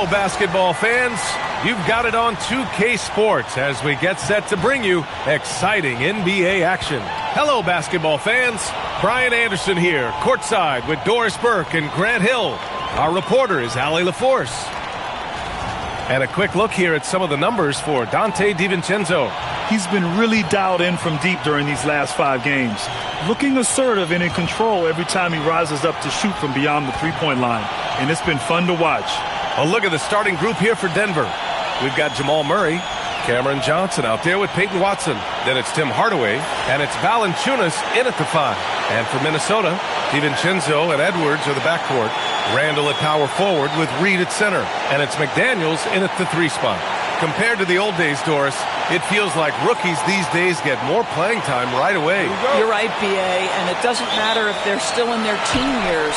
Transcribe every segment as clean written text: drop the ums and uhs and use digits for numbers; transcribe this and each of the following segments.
Hello, basketball fans. You've got it on 2K Sports as we get set to bring you exciting NBA action. Hello, basketball fans. Brian Anderson here, courtside with Doris Burke and Grant Hill. Our reporter is Allie LaForce. And a quick look here at some of the numbers for Dante DiVincenzo. He's been really dialed in from deep during these last 5 games. Looking assertive and in control every time he rises up to shoot from beyond the three-point line. And it's been fun to watch. A look at the starting group here for Denver. We've got Jamal Murray, Cameron Johnson out there with Peyton Watson. Then it's Tim Hardaway, and it's Valanciunas in at the 5. And for Minnesota, DiVincenzo and Edwards are the backcourt. Randall at power forward with Reed at center. And it's McDaniels in at the 3 spot. Compared to the old days, Doris, it feels like rookies these days get more playing time right away. You're right, B.A., and it doesn't matter if they're still in their teen years.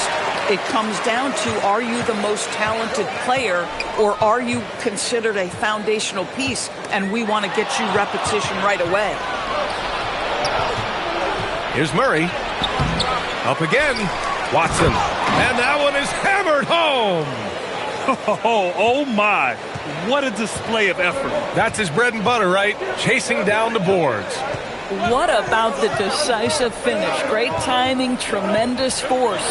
It comes down to, are you the most talented player, or are you considered a foundational piece, and we want to get you repetition right away. Here's Murray. Up again. Watson. And that one is hammered home. Oh my. What a display of effort. That's his bread and butter, right? Chasing down the boards. What about the decisive finish? Great timing, tremendous force.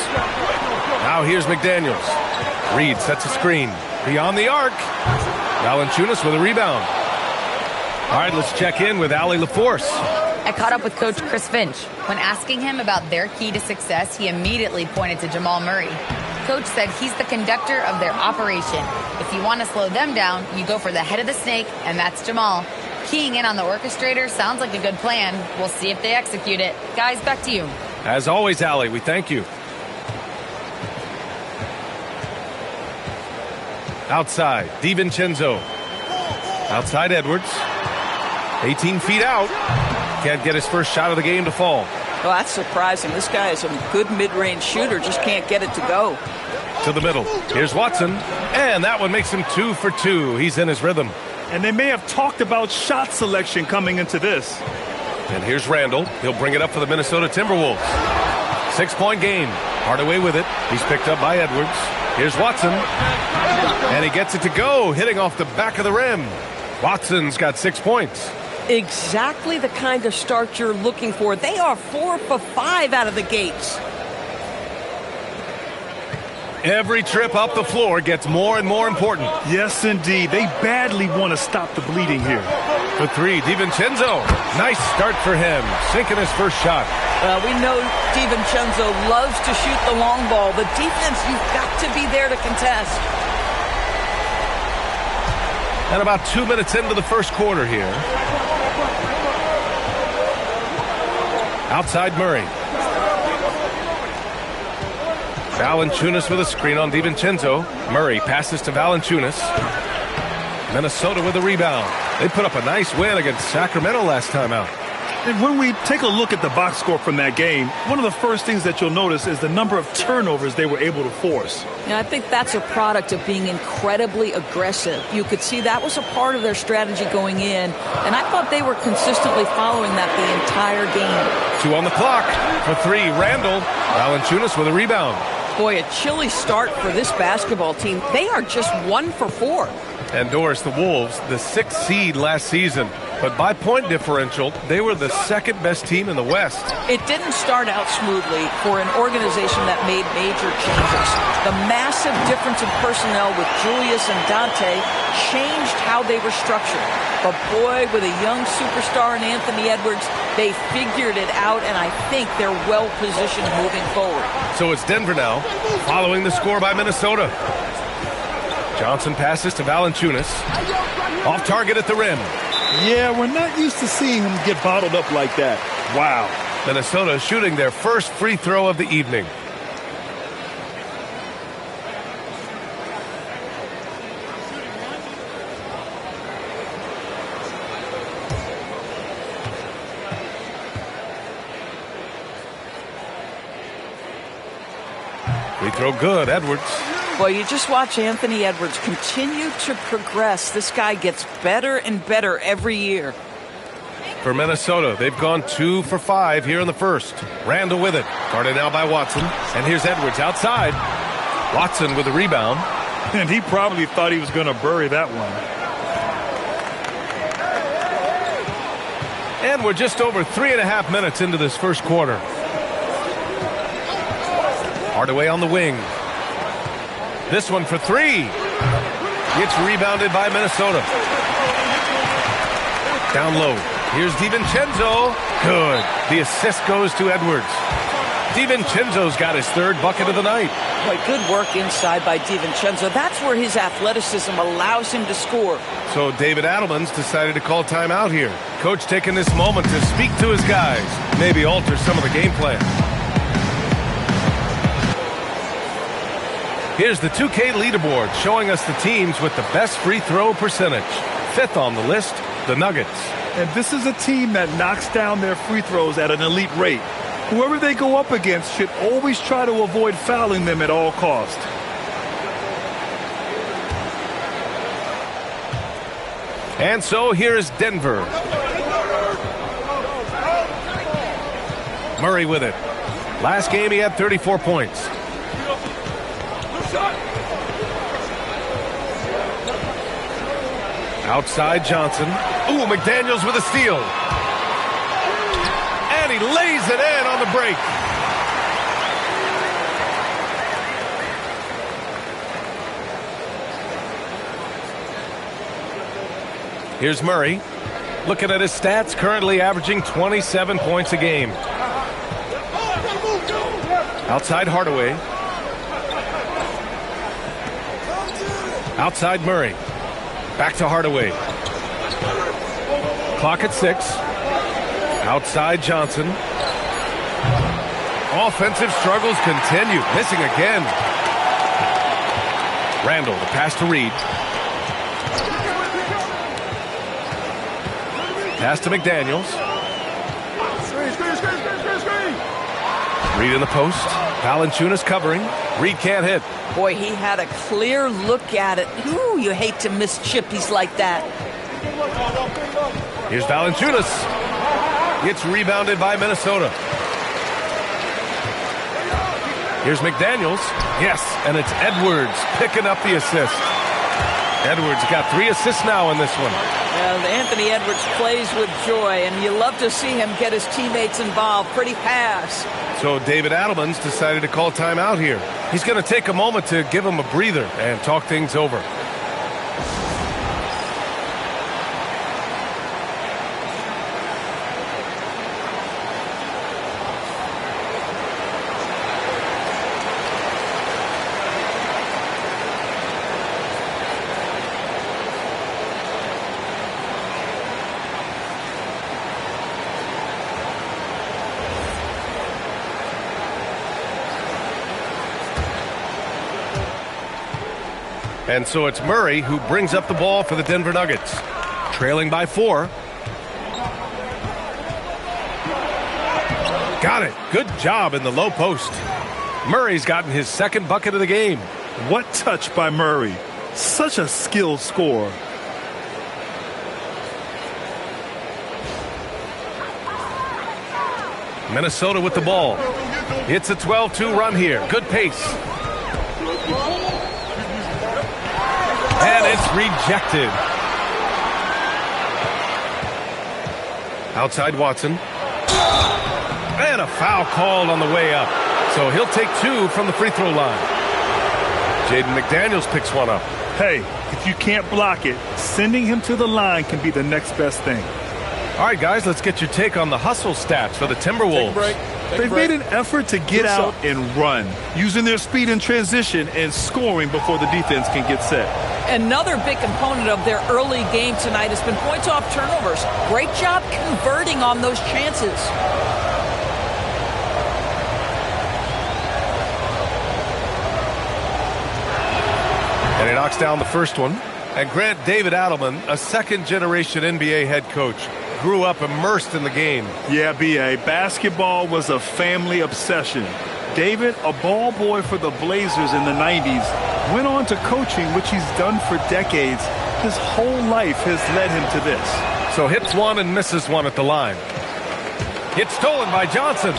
Now here's McDaniels. Reed sets a screen. Beyond the arc. Valanciunas with a rebound. All right, let's check in with Allie LaForce. I caught up with Coach Chris Finch. When asking him about their key to success, he immediately pointed to Jamal Murray. Coach said he's the conductor of their operation. If you want to slow them down, you go for the head of the snake, and that's Jamal. Keying in on the orchestrator sounds like a good plan. We'll see if they execute it. Guys, back to you. As always, Allie, we thank you. Outside, DiVincenzo. Outside, Edwards. 18 feet out. Can't get his first shot of the game to fall. Well, that's surprising. This guy is a good mid-range shooter, just can't get it to go. To the middle. Here's Watson. And that one makes him 2 for 2. He's in his rhythm. And they may have talked about shot selection coming into this. And here's Randall. He'll bring it up for the Minnesota Timberwolves. 6-point game. Hardaway with it. He's picked up by Edwards. Here's Watson. And he gets it to go, hitting off the back of the rim. Watson's got 6 points. Exactly the kind of start you're looking for. They are 4 for 5 out of the gates. Every trip up the floor gets more and more important. Yes, indeed. They badly want to stop the bleeding here. For 3, DiVincenzo. Nice start for him, sinking his first shot. Well, we know DiVincenzo loves to shoot the long ball. The defense, you've got to be there to contest. And about 2 minutes into the first quarter here. Outside Murray. Valanciunas with a screen on DiVincenzo. Murray passes to Valanciunas. Minnesota with a rebound. They put up a nice win against Sacramento last time out. And when we take a look at the box score from that game, one of the first things that you'll notice is the number of turnovers they were able to force. And I think that's a product of being incredibly aggressive. You could see that was a part of their strategy going in, and I thought they were consistently following that the entire game. 2 on the clock. For 3, Randall. Valanciunas with a rebound. Boy, a chilly start for this basketball team. They are just 1 for 4. And Doris, the Wolves, the 6th seed last season. But by point differential, they were the 2nd best team in the West. It didn't start out smoothly for an organization that made major changes. The massive difference in personnel with Julius and Dante changed how they were structured. But boy, with a young superstar in Anthony Edwards, they figured it out, and I think they're well positioned moving forward. So it's Denver now, following the score by Minnesota. Johnson passes to Valanciunas. Off target at the rim. Yeah, we're not used to seeing him get bottled up like that. Wow. Minnesota shooting their first free throw of the evening. Free throw good, Edwards. Well, you just watch Anthony Edwards continue to progress. This guy gets better and better every year. For Minnesota, they've gone 2 for 5 here in the first. Randall with it. Guarded now by Watson. And here's Edwards outside. Watson with the rebound. And he probably thought he was going to bury that one. And we're just over 3.5 minutes into this first quarter. Hardaway on the wing. This one for three. It's rebounded by Minnesota. Down low. Here's DiVincenzo. Good. The assist goes to Edwards. DiVincenzo's got his third bucket of the night. Boy, good work inside by DiVincenzo. That's where his athleticism allows him to score. So David Adelman's decided to call timeout here. Coach taking this moment to speak to his guys. Maybe alter some of the game plan. Here's the 2K leaderboard showing us the teams with the best free throw percentage. Fifth on the list, the Nuggets. And this is a team that knocks down their free throws at an elite rate. Whoever they go up against should always try to avoid fouling them at all costs. And so here's Denver. Murray with it. Last game he had 34 points. Outside Johnson. Ooh, McDaniels with a steal. And he lays it in on the break. Here's Murray. Looking at his stats, currently averaging 27 points a game. Outside Hardaway. Outside Murray. Back to Hardaway. Clock at 6. Outside Johnson. Offensive struggles continue. Missing again. Randall, the pass to Reed. Pass to McDaniels. Reed in the post. Valanciunas covering. Reed can't hit. Boy, he had a clear look at it. Ooh, you hate to miss chippies like that. Here's Valanciunas. It's rebounded by Minnesota. Here's McDaniels. Yes, and it's Edwards picking up the assist. Edwards got 3 assists now in this one. Anthony Edwards plays with joy, and you love to see him get his teammates involved. Pretty pass. So David Adelman's decided to call timeout here. He's going to take a moment to give him a breather and talk things over. And so it's Murray who brings up the ball for the Denver Nuggets. Trailing by 4. Got it. Good job in the low post. Murray's gotten his second bucket of the game. What touch by Murray. Such a skilled scorer. Minnesota with the ball. It's a 12-2 run here. Good pace. And it's rejected. Outside Watson. And a foul called on the way up. So he'll take 2 from the free throw line. Jaden McDaniels picks one up. Hey, if you can't block it, sending him to the line can be the next best thing. All right, guys, let's get your take on the hustle stats for the Timberwolves. They've made an effort to get out and run, using their speed in transition and scoring before the defense can get set. Another big component of their early game tonight has been points off turnovers. Great job converting on those chances. And he knocks down the first one. And Grant, David Adelman, a second-generation NBA head coach, grew up immersed in the game. Yeah, B.A., basketball was a family obsession. David, a ball boy for the Blazers in the 90s, went on to coaching, which he's done for decades. His whole life has led him to this. So hits one and misses one at the line. Gets stolen by Johnson.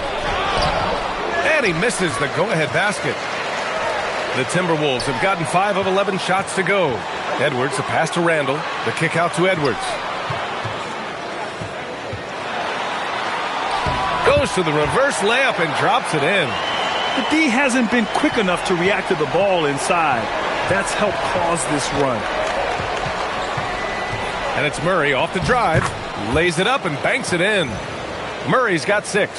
And he misses the go-ahead basket. The Timberwolves have gotten 5 of 11 shots to go. Edwards, the pass to Randall. The kick out to Edwards. Goes to the reverse layup and drops it in. The D hasn't been quick enough to react to the ball inside. That's helped cause this run. And it's Murray off the drive. Lays it up and banks it in. Murray's got 6.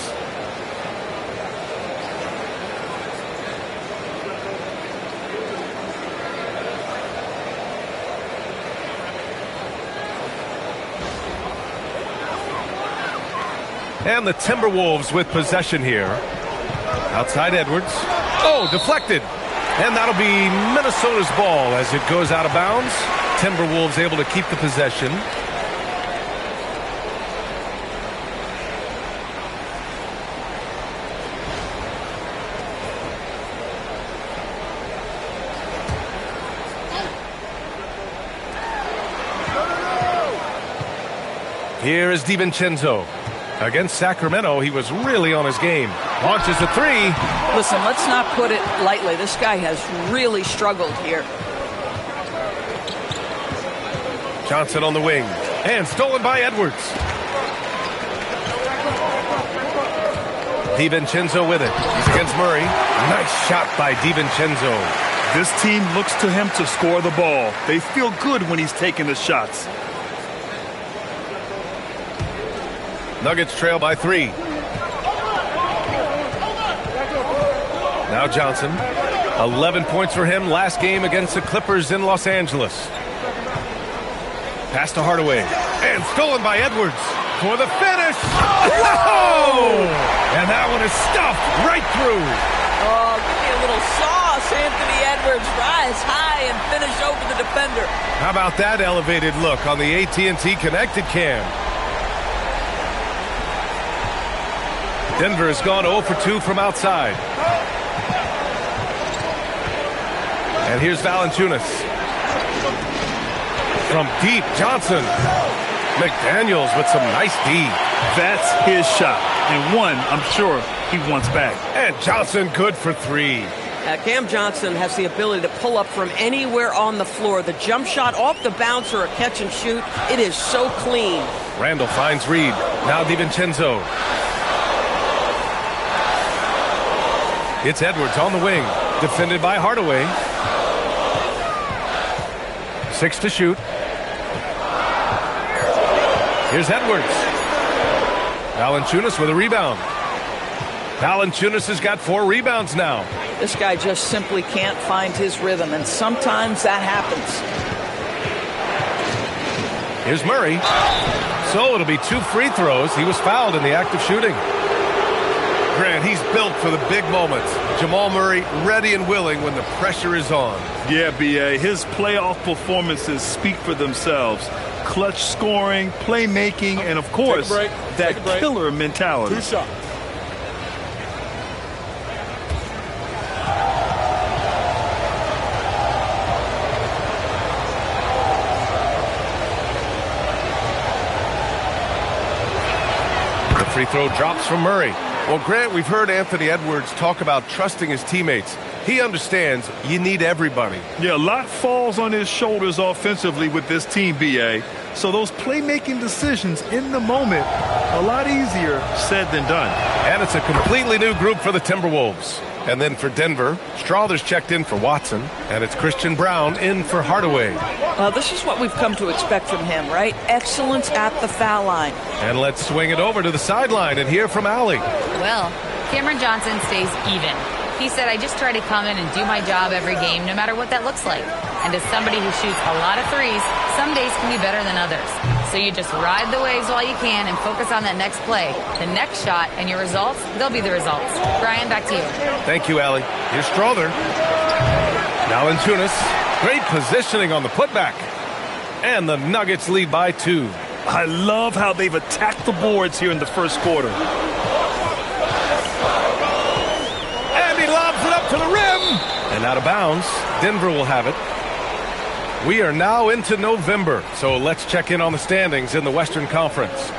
And the Timberwolves with possession here. Outside Edwards. Oh, deflected. And that'll be Minnesota's ball as it goes out of bounds. Timberwolves able to keep the possession. Here is DiVincenzo. Against Sacramento, he was really on his game. Launches a 3. Listen, let's not put it lightly. This guy has really struggled here. Johnson on the wing. And stolen by Edwards. DiVincenzo with it. He's against Murray. Nice shot by DiVincenzo. This team looks to him to score the ball. They feel good when he's taking the shots. Nuggets trail by 3. Now Johnson. 11 points for him last game against the Clippers in Los Angeles. Pass to Hardaway. And stolen by Edwards for the finish. Whoa! And that one is stuffed right through. Oh, give me a little sauce. Anthony Edwards rise high and finish over the defender. How about that elevated look on the AT&T Connected Cam? Denver has gone 0 for 2 from outside. And here's Valanciunas. From deep, Johnson. McDaniels with some nice D. That's his shot. And one, I'm sure, he wants back. And Johnson good for 3. Cam Johnson has the ability to pull up from anywhere on the floor. The jump shot off the bounce or a catch and shoot, it is so clean. Randall finds Reed. Now DiVincenzo. It's Edwards on the wing. Defended by Hardaway. 6 to shoot. Here's Edwards. Valanciunas with a rebound. Valanciunas has got 4 rebounds now. This guy just simply can't find his rhythm, and sometimes that happens. Here's Murray. So it'll be 2 free throws. He was fouled in the act of shooting. Grant, he's built for the big moments. Jamal Murray ready and willing when the pressure is on. Yeah, B.A., his playoff performances speak for themselves. Clutch scoring, playmaking, and, of course, that killer mentality. 2 shots. The free throw drops from Murray. Well, Grant, we've heard Anthony Edwards talk about trusting his teammates. He understands you need everybody. Yeah, a lot falls on his shoulders offensively with this team, B.A. So those playmaking decisions in the moment, a lot easier said than done. And it's a completely new group for the Timberwolves. And then for Denver, Strawther's checked in for Watson, and it's Christian Brown in for Hardaway. Well, this is what we've come to expect from him, right? Excellence at the foul line. And let's swing it over to the sideline and hear from Allie. Well, Cameron Johnson stays even. He said, I just try to come in and do my job every game, no matter what that looks like. And as somebody who shoots a lot of threes, some days can be better than others. So you just ride the waves while you can and focus on that next play. The next shot and your results, they'll be the results. Brian, back to you. Thank you, Allie. Here's Strawther. Valanciunas. Great positioning on the putback. And the Nuggets lead by 2. I love how they've attacked the boards here in the first quarter. And he lobs it up to the rim. And out of bounds. Denver will have it. We are now into November, so let's check in on the standings in the Western Conference.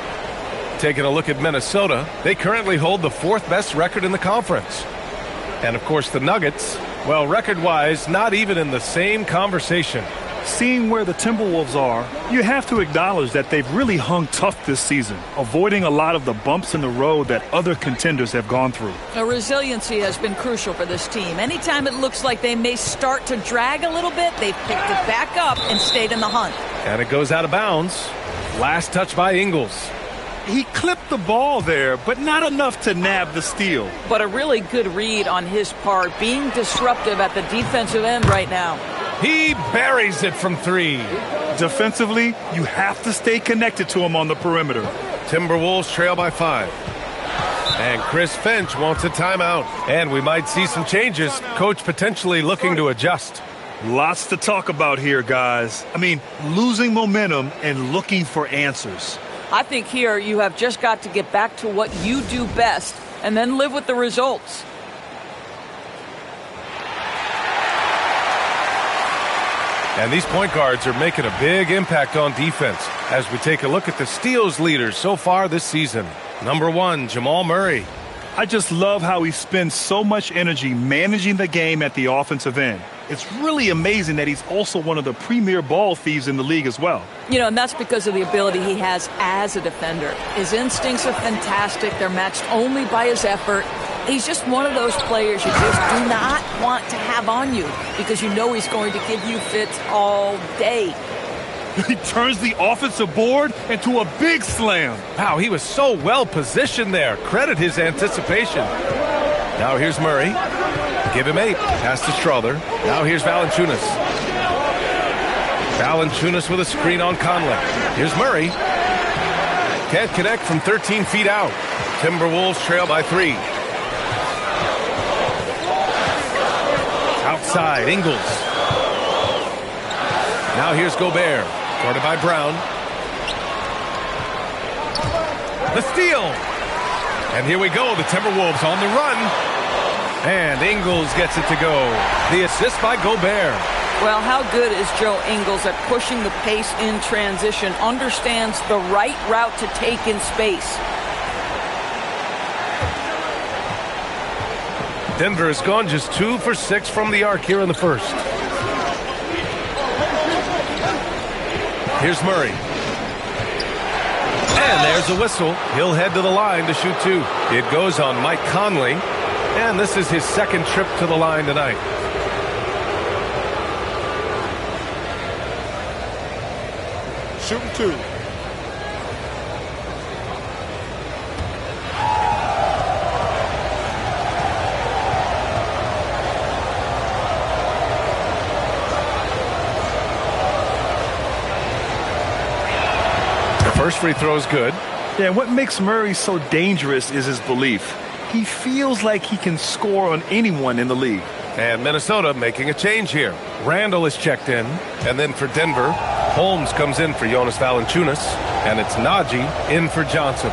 Taking a look at Minnesota, they currently hold the 4th best record in the conference. And, of course, the Nuggets, Well, record-wise, not even in the same conversation. Seeing where the Timberwolves are, you have to acknowledge that they've really hung tough this season, avoiding a lot of the bumps in the road that other contenders have gone through. The resiliency has been crucial for this team. Anytime it looks like they may start to drag a little bit, they've picked it back up and stayed in the hunt. And it goes out of bounds. Last touch by Ingles. He clipped the ball there, but not enough to nab the steal. But a really good read on his part, being disruptive at the defensive end right now. He buries it from 3. Defensively, you have to stay connected to him on the perimeter. Timberwolves trail by 5. And Chris Finch wants a timeout. And we might see some changes. Coach potentially looking to adjust. Lots to talk about here, guys. I mean, losing momentum and looking for answers. I think here you have just got to get back to what you do best and then live with the results. And these point guards are making a big impact on defense as we take a look at the steals leaders so far this season. Number 1, Jamal Murray. I just love how he spends so much energy managing the game at the offensive end. It's really amazing that he's also one of the premier ball thieves in the league as well. You know, and that's because of the ability he has as a defender. His instincts are fantastic. They're matched only by his effort. He's just one of those players you just do not want to have on you because you know he's going to give you fits all day. He turns the offensive board into a big slam. Wow, he was so well positioned there. Credit his anticipation. Now here's Murray. Give him 8. Pass to Strother. Now here's Valanciunas. Valanciunas with a screen on Conley. Here's Murray. Can't connect from 13 feet out. Timberwolves trail by 3. Outside, Ingles. Now here's Gobert. Guarded by Brown. The steal. And here we go. The Timberwolves on the run. And Ingles gets it to go. The assist by Gobert. Well, how good is Joe Ingles at pushing the pace in transition, understands the right route to take in space. Denver has gone just 2 for 6 from the arc here in the first. Here's Murray. And there's a whistle. He'll head to the line to shoot 2. It goes on Mike Conley. And this is his second trip to the line tonight. Shooting 2. First free throw is good. Yeah, what makes Murray so dangerous is his belief. He feels like he can score on anyone in the league. And Minnesota making a change here. Randall is checked in. And then for Denver, Holmes comes in for Jonas Valanciunas. And it's Najee in for Johnson.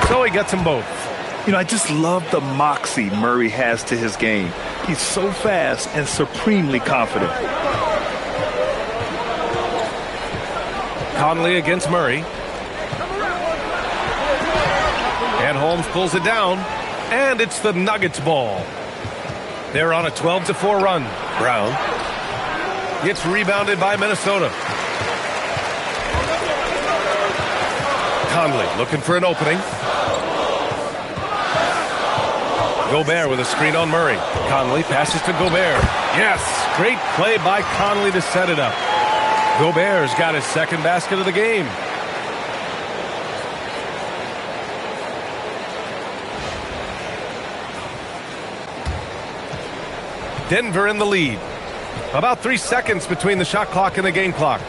So he gets them both. You know, I just love the moxie Murray has to his game. He's so fast and supremely confident. Conley against Murray. And Holmes pulls it down. And it's the Nuggets ball. They're on a 12-4 run. Brown gets rebounded by Minnesota. Conley looking for an opening. Gobert with a screen on Murray. Conley passes to Gobert. Yes, great play by Conley to set it up. Gobert's got his second basket of the game. Denver in the lead. About 3 seconds between the shot clock and the game clock.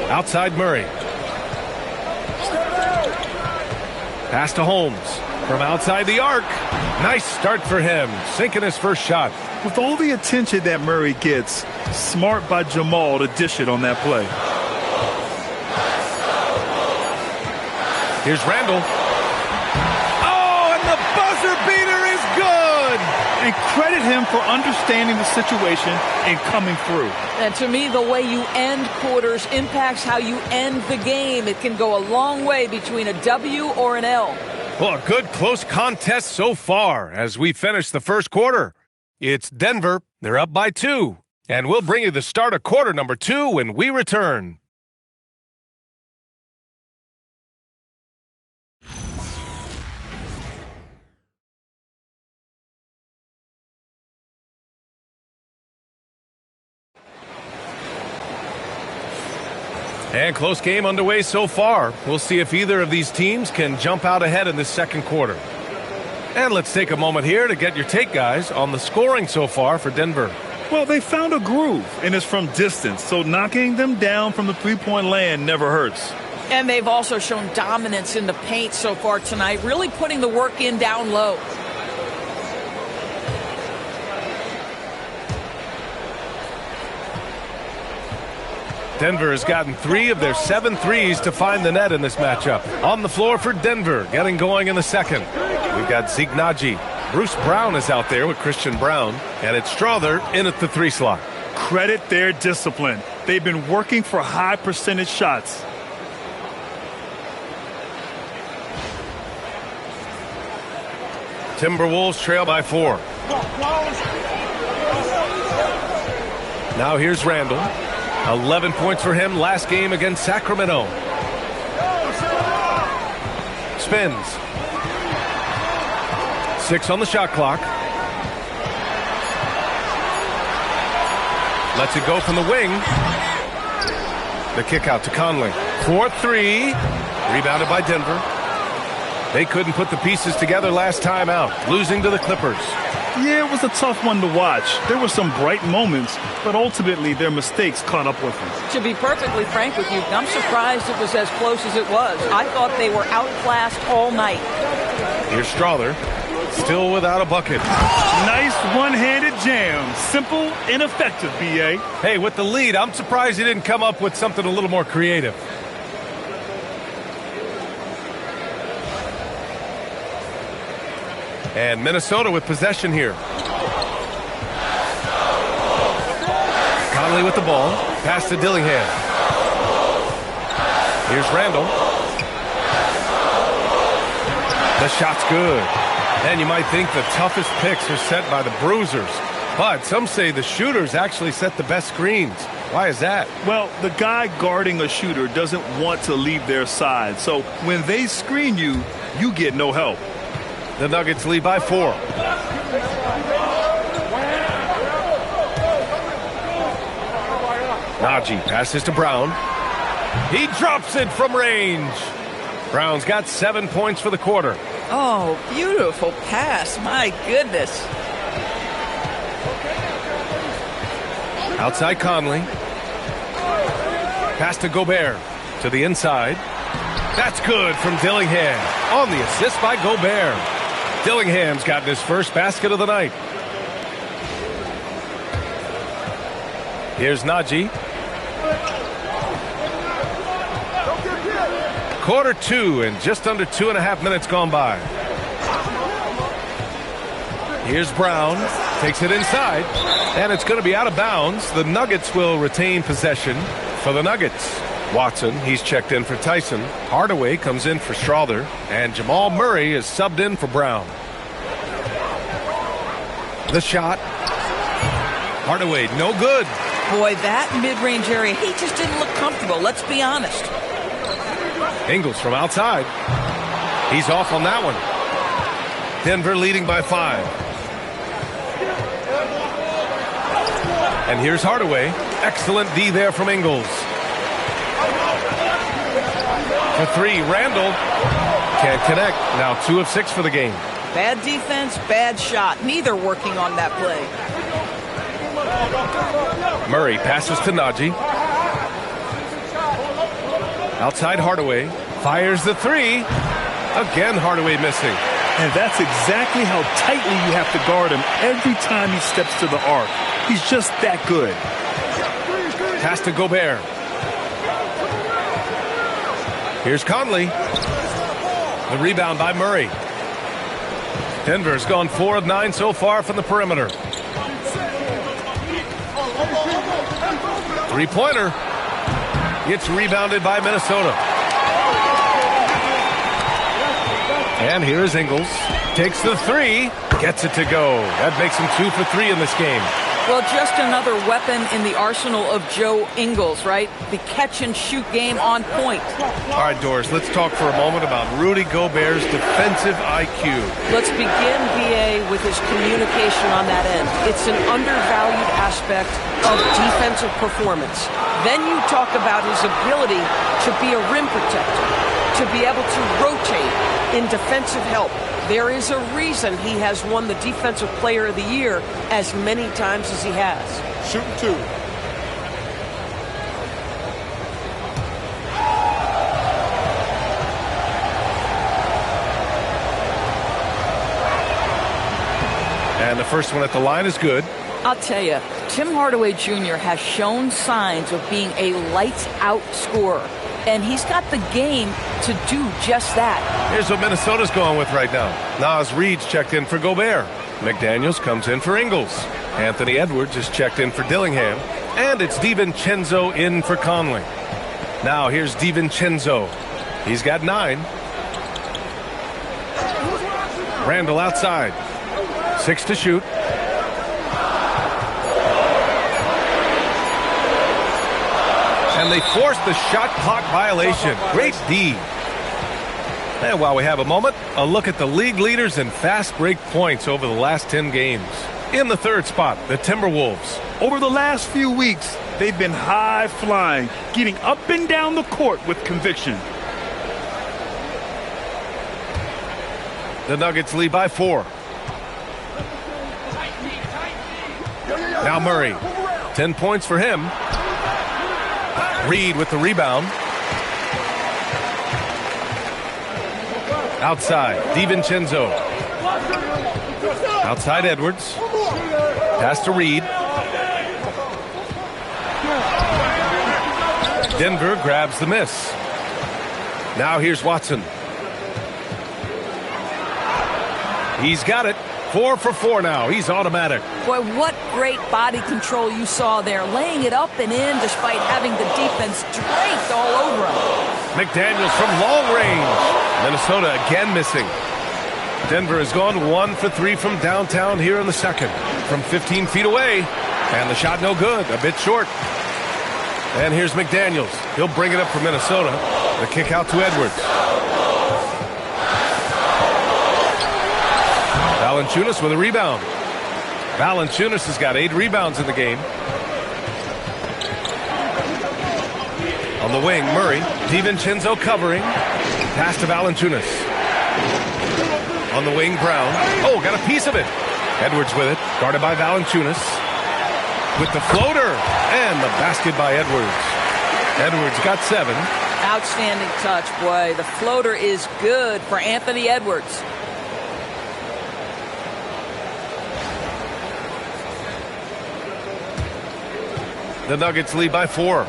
Outside Murray. Pass to Holmes from outside the arc. Nice start for him, sinking his first shot. With all the attention that Murray gets, smart by Jamal to dish it on that play. Here's Randall. Oh, and the buzzer beater is good. and credit him for understanding the situation and coming through. And to me, the way you end quarters impacts how you end the game. It can go a long way between a W or an L. Well, a good close contest so far as we finish the first quarter. It's Denver. They're up by 2. And we'll bring you the start of quarter number 2 when we return. And close game underway so far. We'll see if either of these teams can jump out ahead in this second quarter. And let's take a moment here to get your take, guys, on the scoring so far for Denver. Well, they found a groove, and it's from distance, so knocking them down from the three-point land never hurts. And they've also shown dominance in the paint so far tonight, really putting the work in down low. Denver has gotten 3 of their 7 threes to find the net in this matchup. On the floor for Denver, getting going in the second. We've got Zeke Naji. Bruce Brown is out there with Christian Brown, and it's Strother in at the 3 slot. Credit their discipline. They've been working for high percentage shots. Timberwolves trail by 4. Now here's Randall. 11 points for him last game against Sacramento. Spins. 6 on the shot clock. Lets it go from the wing. The kick out to Conley. 4-3. Rebounded by Denver. They couldn't put the pieces together last time out, losing to the Clippers. Yeah, it was a tough one to watch. There were some bright moments, but ultimately their mistakes caught up with them. To be perfectly frank with you, I'm surprised it was as close as it was. I thought they were outclassed all night. Here's Strother, still without a bucket. Nice one-handed jam. Simple and effective, B.A. Hey, with the lead, I'm surprised he didn't come up with something a little more creative. And Minnesota with possession here. Conley with the ball. Pass to Dillingham. Here's Randall. The shot's good. And you might think the toughest picks are set by the bruisers. But some say the shooters actually set the best screens. Why is that? Well, the guy guarding a shooter doesn't want to leave their side. So when they screen you, you get no help. The Nuggets lead by 4. Naji passes to Brown. He drops it from range. Brown's got 7 points for the quarter. Oh, beautiful pass. My goodness. Outside Conley. Pass to Gobert. To the inside. That's good from Dillingham. On the assist by Gobert. Dillingham's gotten his first basket of the night. Here's Naji. Quarter 2 and just under 2.5 minutes gone by. Here's Brown. Takes it inside. And it's going to be out of bounds. The Nuggets will retain possession for the Nuggets. Watson, he's checked in for Tyson. Hardaway comes in for Strother. And Jamal Murray is subbed in for Brown. The shot. Hardaway, no good. Boy, that mid-range area, he just didn't look comfortable. Let's be honest. Ingles from outside. He's off on that one. Denver leading by 5. And here's Hardaway. Excellent D there from Ingles. For 3, Randall can't connect. Now 2 of 6 for the game. Bad defense, bad shot. Neither working on that play. Murray passes to Naji. Outside Hardaway. Fires the 3. Again Hardaway missing. And that's exactly how tightly you have to guard him every time he steps to the arc. He's just that good. Pass to Gobert. Here's Conley. The rebound by Murray. Denver's gone 4 of 9 so far from the perimeter. Three-pointer. It's rebounded by Minnesota. And here's Ingles. Takes the three. Gets it to go. That makes him 2 for 3 in this game. Well, just another weapon in the arsenal of Joe Ingles, right? The catch-and-shoot game on point. All right, Doris, let's talk for a moment about Rudy Gobert's defensive IQ. Let's begin, B.A., with his communication on that end. It's an undervalued aspect of defensive performance. Then you talk about his ability to be a rim protector, to be able to rotate in defensive help. There is a reason he has won the Defensive Player of the Year as many times as he has. Shooting 2. And the first one at the line is good. I'll tell you, Tim Hardaway Jr. has shown signs of being a lights-out scorer. And he's got the game to do just that. Here's what Minnesota's going with right now. Naz Reid's checked in for Gobert. McDaniels comes in for Ingles. Anthony Edwards is checked in for Dillingham. And it's DiVincenzo in for Conley. Now here's DiVincenzo. He's got 9. Randall outside. 6 to shoot. And they forced the shot clock violation. Great D. And while we have a moment, a look at the league leaders in fast break points over the last 10 games. In the third spot, the Timberwolves. Over the last few weeks, they've been high flying, getting up and down the court with conviction. The Nuggets lead by 4. Now Murray. 10 points for him. Reed with the rebound. Outside, DiVincenzo. Outside Edwards. Pass to Reed. Denver grabs the miss. Now here's Watson. He's got it. 4 for 4 now. He's automatic. Boy, what great body control you saw there. Laying it up and in despite having the defense draped all over him. McDaniels from long range. Minnesota again missing. Denver has gone 1 for 3 from downtown here in the second. From 15 feet away. And the shot no good. A bit short. And here's McDaniels. He'll bring it up for Minnesota. The kick out to Edwards. Valanciunas with a rebound. Valanciunas has got 8 rebounds in the game. On the wing, Murray. DiVincenzo covering. Pass to Valanciunas. On the wing, Brown. Oh, got a piece of it. Edwards with it. Guarded by Valanciunas. With the floater. And the basket by Edwards. Edwards got 7. Outstanding touch, boy. The floater is good for Anthony Edwards. The Nuggets lead by 4.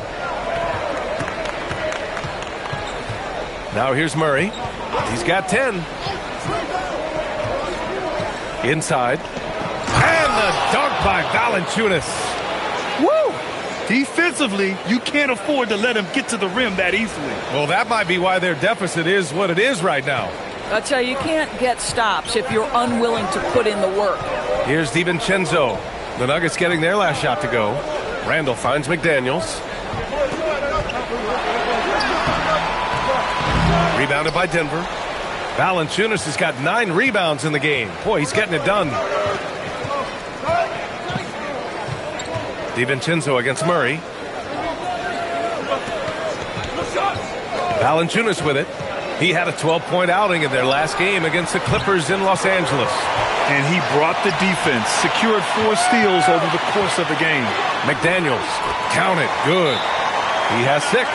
Now here's Murray. He's got 10. Inside. And the dunk by Valanciunas. Woo! Defensively, you can't afford to let him get to the rim that easily. Well, that might be why their deficit is what it is right now. I'll tell you, you can't get stops if you're unwilling to put in the work. Here's DiVincenzo. The Nuggets getting their last shot to go. Randall finds McDaniels. Rebounded by Denver. Valanciunas has got 9 rebounds in the game. Boy, he's getting it done. DiVincenzo against Murray. Valanciunas with it. He had a 12-point outing in their last game against the Clippers in Los Angeles. And he brought the defense, secured 4 steals over the course of the game. McDaniels, count it, good. He has 6.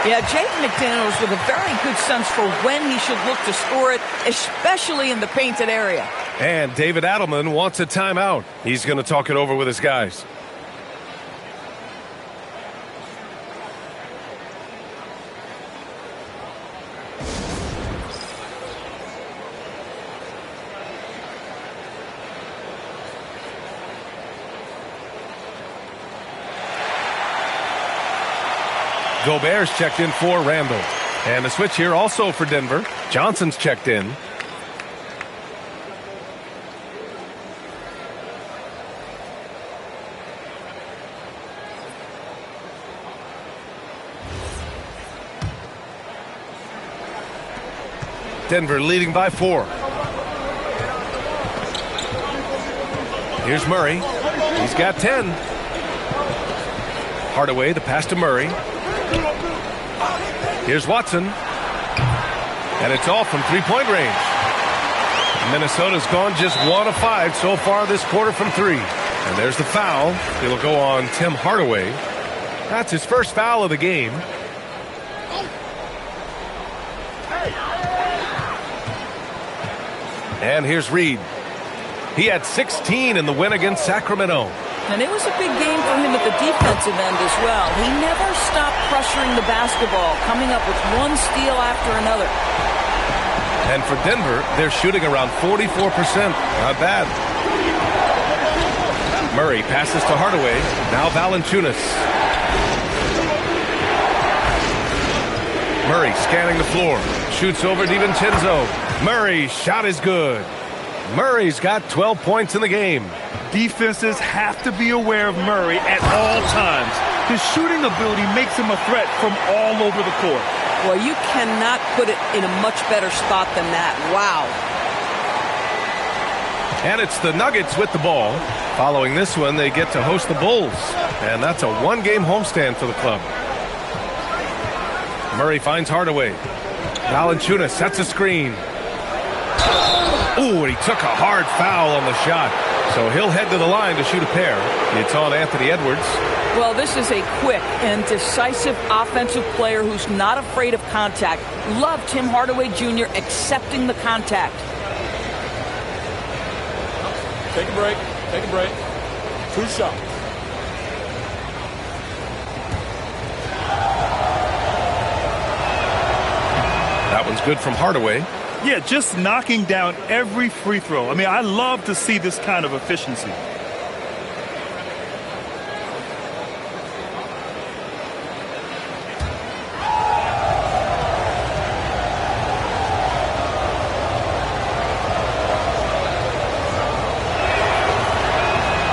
Yeah, Jaden McDaniels with a very good sense for when he should look to score it, especially in the painted area. And David Adelman wants a timeout. He's going to talk it over with his guys. Gobert's checked in for Randall. And the switch here also for Denver. Johnson's checked in. Denver leading by 4. Here's Murray. He's got 10. Hardaway, the pass to Murray. Here's Watson. And it's all from three-point range. Minnesota's gone just 1 of 5 so far this quarter from 3. And there's the foul. It'll go on Tim Hardaway. That's his first foul of the game. And here's Reed. He had 16 in the win against Sacramento. And it was a big game for him at the defensive end as well. He never stopped pressuring the basketball, coming up with one steal after another. And for Denver, they're shooting around 44%. Not bad. Murray passes to Hardaway. Now Valanciunas. Murray scanning the floor. Shoots over DiVincenzo. Murray's shot is good. Murray's got 12 points in the game. Defenses have to be aware of Murray at all times. His shooting ability makes him a threat from all over the court. Well, you cannot put it in a much better spot than that. Wow. And it's the Nuggets with the ball. Following this one, they get to host the Bulls. And that's a one-game homestand for the club. Murray finds Hardaway. Valanciunas sets a screen. Ooh, and he took a hard foul on the shot. So he'll head to the line to shoot a pair. It's on Anthony Edwards. Well, this is a quick and decisive offensive player who's not afraid of contact. Love Tim Hardaway Jr. accepting the contact. Take a break. Take a break. 2 shots. That one's good from Hardaway. Yeah, just knocking down every free throw. I mean, I love to see this kind of efficiency.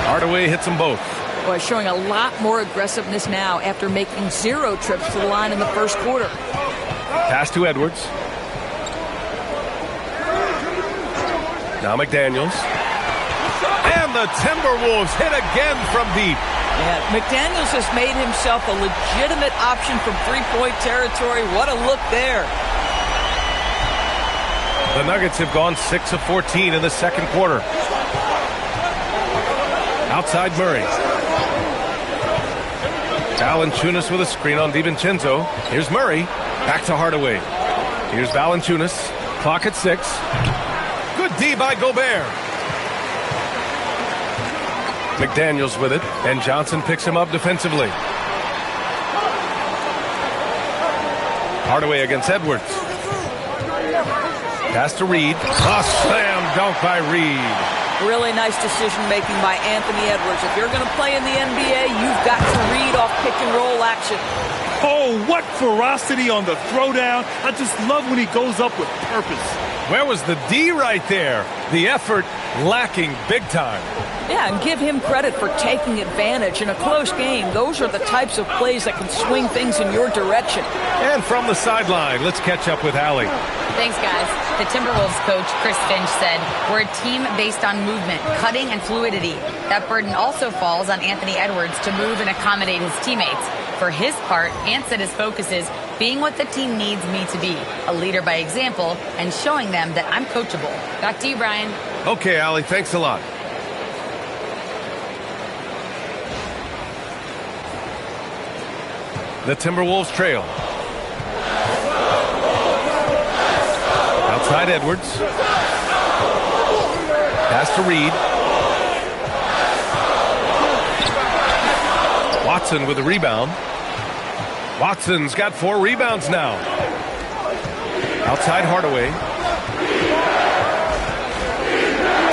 Hardaway hits them both. Boy, showing a lot more aggressiveness now after making 0 trips to the line in the first quarter. Pass to Edwards. Now McDaniels. And the Timberwolves hit again from deep. Yeah, McDaniels has made himself a legitimate option from three-point territory. What a look there. The Nuggets have gone 6 of 14 in the second quarter. Outside Murray. Valanciunas with a screen on DiVincenzo. Here's Murray. Back to Hardaway. Here's Valanciunas. Clock at 6. Good D by Gobert. McDaniels with it, and Johnson picks him up defensively. Hardaway against Edwards. Pass to Reed. A slam dunk by Reed. Really nice decision-making by Anthony Edwards. If you're going to play in the NBA, you've got to read off pick-and-roll action. Oh, what ferocity on the throwdown. I just love when he goes up with purpose. Where was the D right there? The effort lacking big time. Yeah, and give him credit for taking advantage in a close game. Those are the types of plays that can swing things in your direction. And from the sideline, let's catch up with Allie. Thanks, guys. The Timberwolves coach, Chris Finch, said, "We're a team based on movement, cutting, and fluidity. That burden also falls on Anthony Edwards to move and accommodate his teammates. For his part, Ant said his focus is being what the team needs me to be, a leader by example, and showing them that I'm coachable." Back to you, Brian. Okay, Allie, thanks a lot. The Timberwolves trail. Outside Edwards. Pass to Reed. Watson with a rebound. Watson's got 4 rebounds now. Outside Hardaway.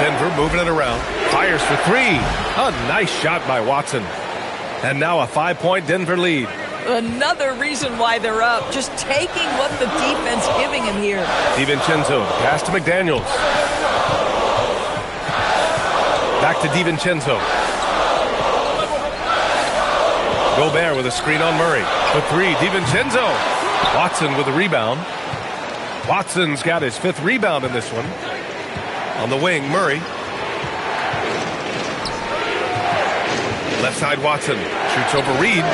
Denver moving it around. Fires for 3. A nice shot by Watson. And now a 5-point Denver lead. Another reason why they're up. Just taking what the defense giving him here. DiVincenzo, pass to McDaniels. Back to DiVincenzo. Gobert with a screen on Murray. The three, DiVincenzo. Watson with a rebound. Watson's got his 5th rebound in this one. On the wing, Murray. Left side, Watson. Shoots over Reed.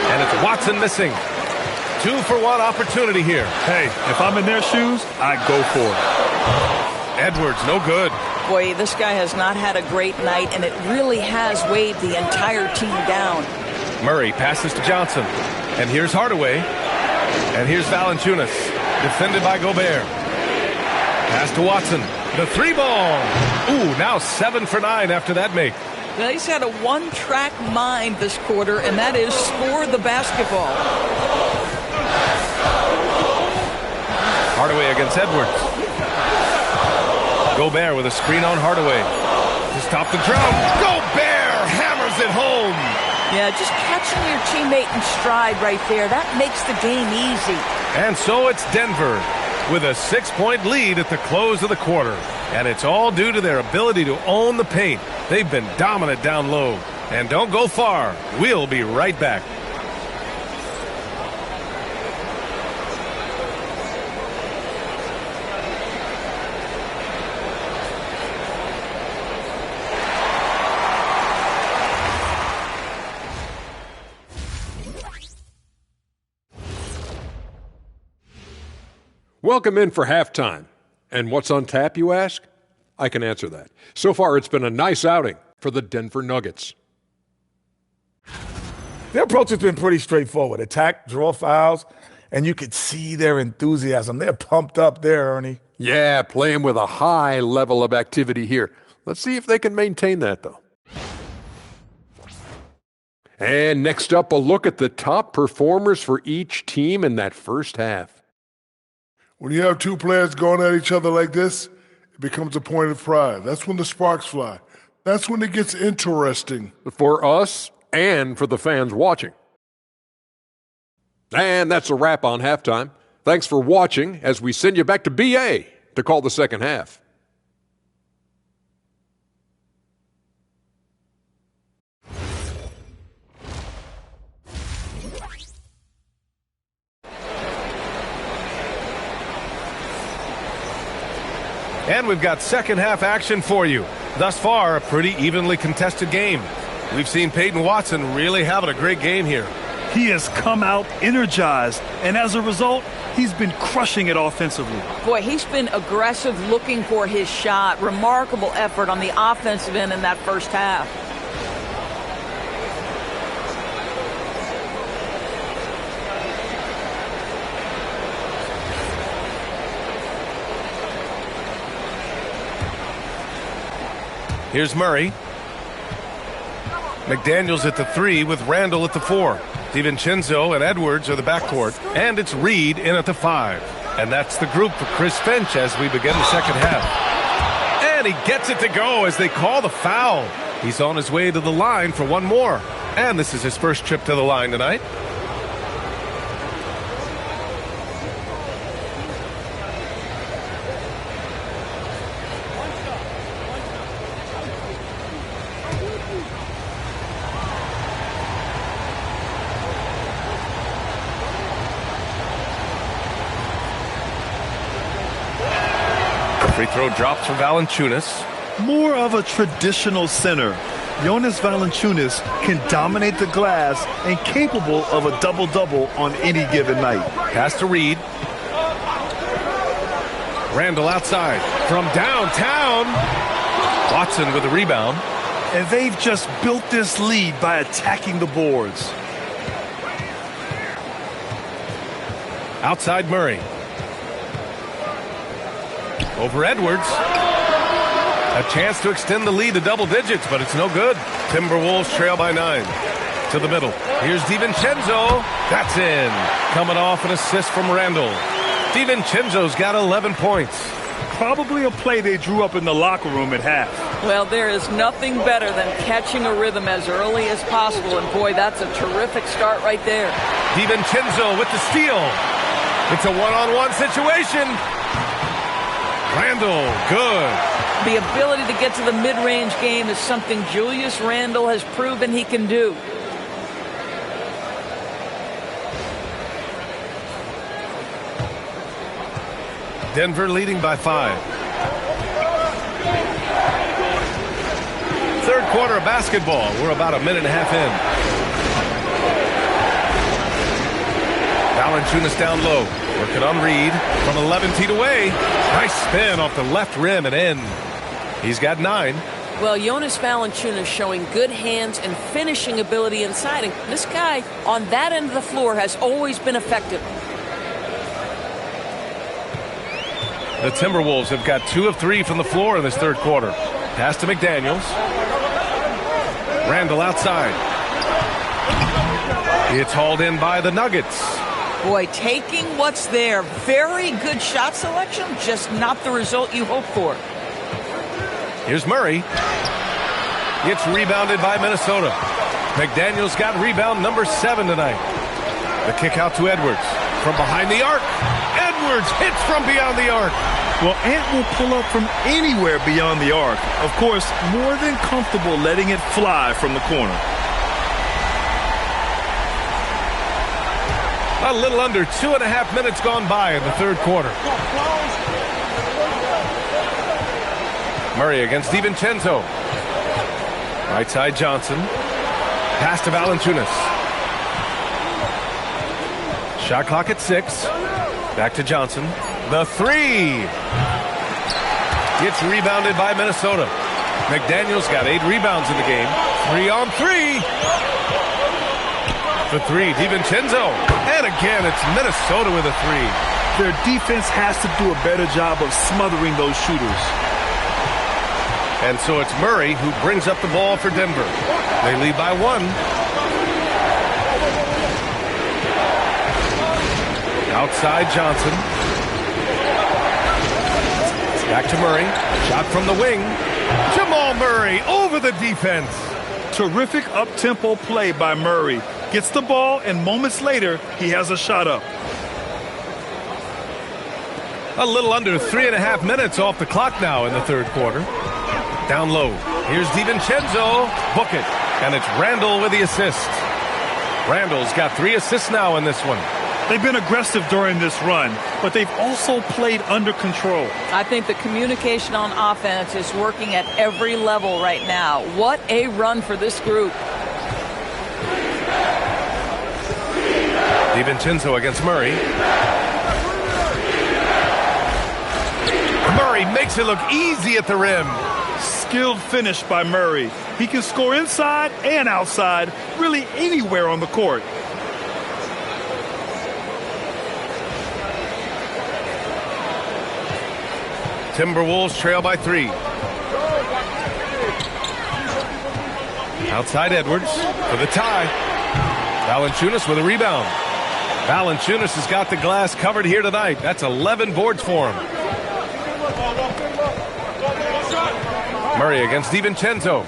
And it's Watson missing. 2-for-1 opportunity here. Hey, if I'm in their shoes, I go for it. Edwards, no good. Boy, this guy has not had a great night, and it really has weighed the entire team down. Murray passes to Johnson. And here's Hardaway. And here's Valanciunas. Defended by Gobert. Pass to Watson. The 3-ball. Ooh, now 7 for 9 after that make. Now, he's had a one-track mind this quarter, and that is score the basketball. Hardaway against Edwards. Gobert with a screen on Hardaway. To stop the drought. Gobert hammers it home. Yeah, just catching your teammate in stride right there. That makes the game easy. And so it's Denver with a 6-point lead at the close of the quarter. And it's all due to their ability to own the paint. They've been dominant down low. And don't go far. We'll be right back. Welcome in for halftime. And what's on tap, you ask? I can answer that. So far, it's been a nice outing for the Denver Nuggets. Their approach has been pretty straightforward. Attack, draw fouls, and you could see their enthusiasm. They're pumped up there, Ernie. Yeah, playing with a high level of activity here. Let's see if they can maintain that, though. And next up, a look at the top performers for each team in that first half. When you have two players going at each other like this, it becomes a point of pride. That's when the sparks fly. That's when it gets interesting. For us and for the fans watching. And that's a wrap on halftime. Thanks for watching as we send you back to BA to call the second half. And we've got second half action for you. Thus far, a pretty evenly contested game. We've seen Peyton Watson really having a great game here. He has come out energized, and as a result, he's been crushing it offensively. Boy, he's been aggressive looking for his shot. Remarkable effort on the offensive end in that first half. Here's Murray. McDaniels at the 3 with Randall at the 4. DiVincenzo and Edwards are the backcourt. And it's Reed in at the 5. And that's the group for Chris Finch as we begin the second half. And he gets it to go as they call the foul. He's on his way to the line for one more. And this is his first trip to the line tonight. Free throw drops for Valanciunas. More of a traditional center. Jonas Valanciunas can dominate the glass and capable of a double-double on any given night. Pass to Reed. Randall outside from downtown. Watson with the rebound. And they've just built this lead by attacking the boards. Outside Murray. Over Edwards. A chance to extend the lead to double digits, but it's no good. Timberwolves trail by 9. To the middle. Here's DiVincenzo. That's in. Coming off an assist from Randall. DiVincenzo's got 11 points. Probably a play they drew up in the locker room at half. Well, there is nothing better than catching a rhythm as early as possible, and boy, that's a terrific start right there. DiVincenzo with the steal. It's a one-on-one situation. Randle, good. The ability to get to the mid-range game is something Julius Randle has proven he can do. Denver leading by 5. Third quarter of basketball. We're about a minute and a half in. Valanciunas down low. Working on Reed from 11 feet away. Nice spin off the left rim and in. He's got 9. Well, Jonas Valanciunas showing good hands and finishing ability inside. And this guy on that end of the floor has always been effective. The Timberwolves have got 2 of 3 from the floor in this third quarter. Pass to McDaniels. Randle outside. It's hauled in by the Nuggets. Boy, taking what's there. Very good shot selection, just not the result you hope for. Here's Murray. It's rebounded by Minnesota. McDaniels got rebound number 7 tonight. The kick out to Edwards. From behind the arc. Edwards hits from beyond the arc. Well, Ant will pull up from anywhere beyond the arc. Of course, more than comfortable letting it fly from the corner. A little under 2.5 minutes gone by in the third quarter. Murray against DiVincenzo. Right side Johnson. Pass to Valanciunas. Shot clock at 6. Back to Johnson. The 3. It's rebounded by Minnesota. McDaniels got 8 rebounds in the game. 3 on 3. The 3, DiVincenzo. And again, it's Minnesota with a 3. Their defense has to do a better job of smothering those shooters. And so it's Murray who brings up the ball for Denver. They lead by 1. Outside Johnson. Back to Murray. Shot from the wing. Jamal Murray over the defense. Terrific up-tempo play by Murray. Gets the ball, and moments later, he has a shot up. A little under 3.5 minutes off the clock now in the third quarter. Down low. Here's DiVincenzo. Book it. And it's Randle with the assist. Randle's got 3 assists now in this one. They've been aggressive during this run, but they've also played under control. I think the communication on offense is working at every level right now. What a run for this group. DiVincenzo against Murray. Murray makes it look easy at the rim. Skilled finish by Murray. He can score inside and outside, really anywhere on the court. Timberwolves trail by 3. Outside Edwards for the tie. Valanciunas with a rebound. Valanciunas has got the glass covered here tonight. That's 11 boards for him. Murray against DiVincenzo.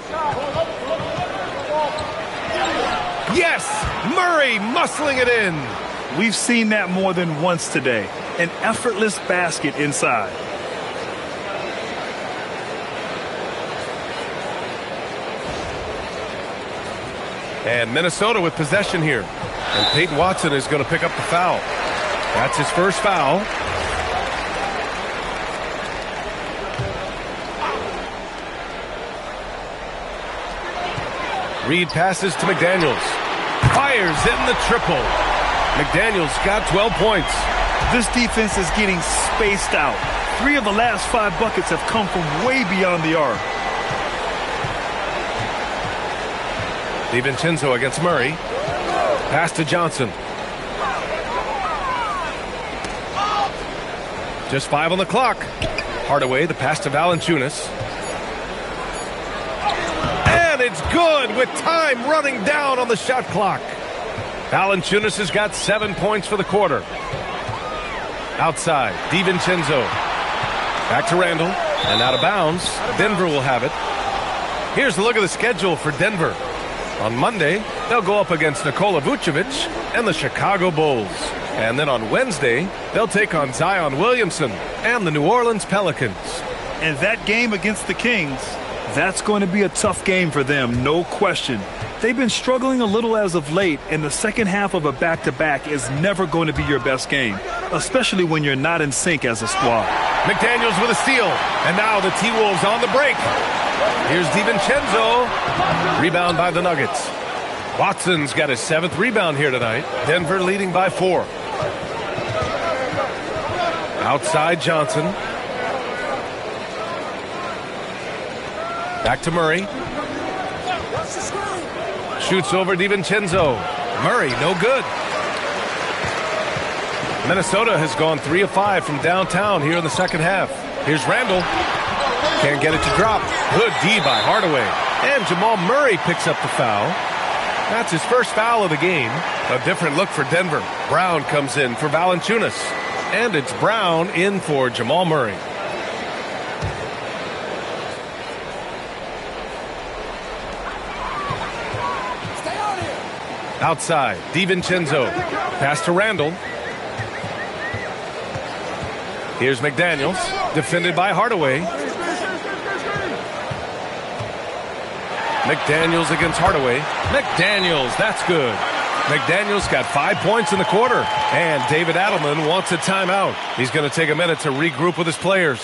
Yes! Murray muscling it in. We've seen that more than once today. An effortless basket inside. And Minnesota with possession here. And Peyton Watson is going to pick up the foul. That's his first foul. Reed passes to McDaniels. Fires in the triple. McDaniels got 12 points. This defense is getting spaced out. 3 of the last 5 buckets have come from way beyond the arc. DiVincenzo against Murray. Pass to Johnson. Just 5 on the clock. Hardaway, the pass to Valanciunas. And it's good with time running down on the shot clock. Valanciunas has got 7 points for the quarter. Outside, DiVincenzo. Back to Randall, and out of bounds. Denver will have it. Here's a look at the schedule for Denver. On Monday, they'll go up against Nikola Vucevic and the Chicago Bulls. And then on Wednesday, they'll take on Zion Williamson and the New Orleans Pelicans. And that game against the Kings, that's going to be a tough game for them, no question. They've been struggling a little as of late, and the second half of a back-to-back is never going to be your best game, especially when you're not in sync as a squad. McDaniels with a steal, and now the T-Wolves on the break. Here's DiVincenzo. Rebound by the Nuggets. Watson's got his 7th rebound here tonight. Denver leading by 4. Outside Johnson. Back to Murray. Shoots over DiVincenzo. Murray, no good. Minnesota has gone 3 of 5 from downtown here in the second half. Here's Randall. Can't get it to drop. Good D by Hardaway. And Jamal Murray picks up the foul. That's his first foul of the game. A different look for Denver. Brown comes in for Valanciunas. And it's Brown in for Jamal Murray. Outside, DiVincenzo. Pass to Randall. Here's McDaniels. Defended by Hardaway. McDaniels against Hardaway. McDaniels, that's good. McDaniels got 5 points in the quarter. And David Adelman wants a timeout. He's going to take a minute to regroup with his players.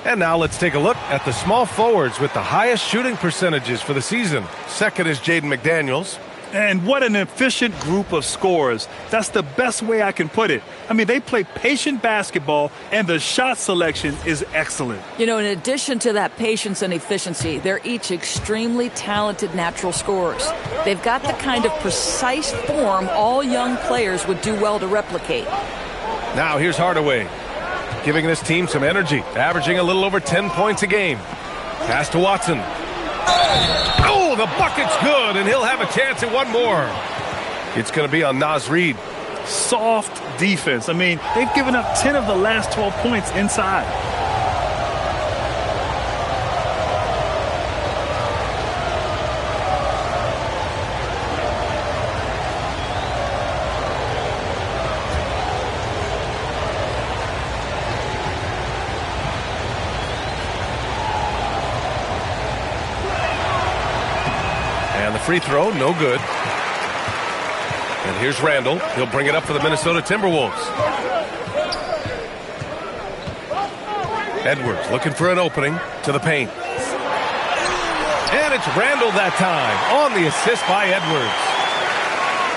And now let's take a look at the small forwards with the highest shooting percentages for the season. Second is Jaden McDaniels. And what an efficient group of scorers. That's the best way I can put it. I mean, they play patient basketball, and the shot selection is excellent. You know, in addition to that patience and efficiency, they're each extremely talented natural scorers. They've got the kind of precise form all young players would do well to replicate. Now here's Hardaway, giving this team some energy, averaging a little over 10 points a game. Pass to Watson. Oh, the bucket's good, and he'll have a chance at one more. It's going to be on Naz Reid. Soft defense. I mean, they've given up 10 of the last 12 points inside. Free throw, no good. And here's Randall. He'll bring it up for the Minnesota Timberwolves. Edwards looking for an opening to the paint. And it's Randall that time on the assist by Edwards.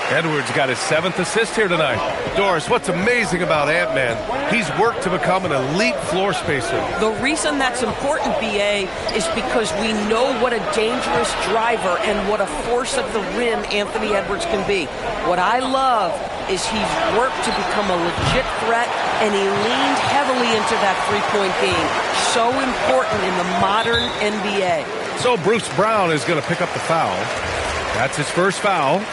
Edwards got his 7th assist here tonight. Doris, what's amazing about Ant-Man, he's worked to become an elite floor spacer. The reason that's important, B.A., is because we know what a dangerous driver and what a force at the rim Anthony Edwards can be. What I love is he's worked to become a legit threat, and he leaned heavily into that three-point game. So important in the modern NBA. So Bruce Brown is going to pick up the foul. That's his first foul.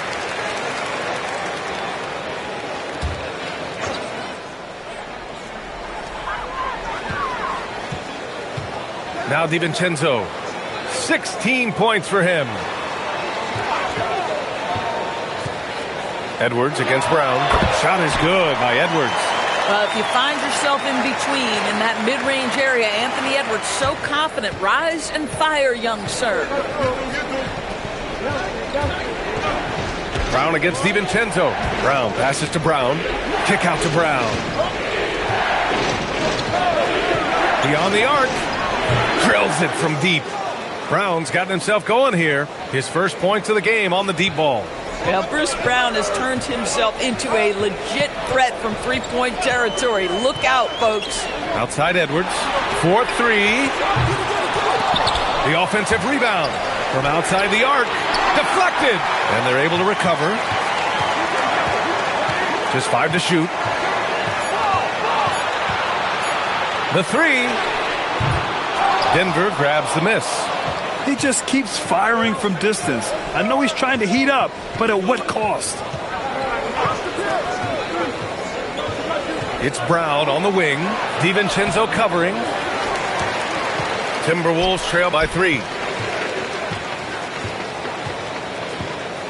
Now DiVincenzo, 16 points for him. Edwards against Brown. Shot is good by Edwards. Well, if you find yourself in between in that mid-range area, Anthony Edwards so confident. Rise and fire, young sir. Brown against DiVincenzo. Brown passes to Brown. Kick out to Brown. Beyond the arc. Drills it from deep. Brown's gotten himself going here. His first points of the game on the deep ball. Well, Bruce Brown has turned himself into a legit threat from three-point territory. Look out, folks. Outside Edwards. 4-3. The offensive rebound from outside the arc. Deflected. And they're able to recover. Just 5 to shoot. The 3. Denver grabs the miss. He just keeps firing from distance. I know he's trying to heat up, but at what cost? It's Brown on the wing. DiVincenzo covering. Timberwolves trail by 3.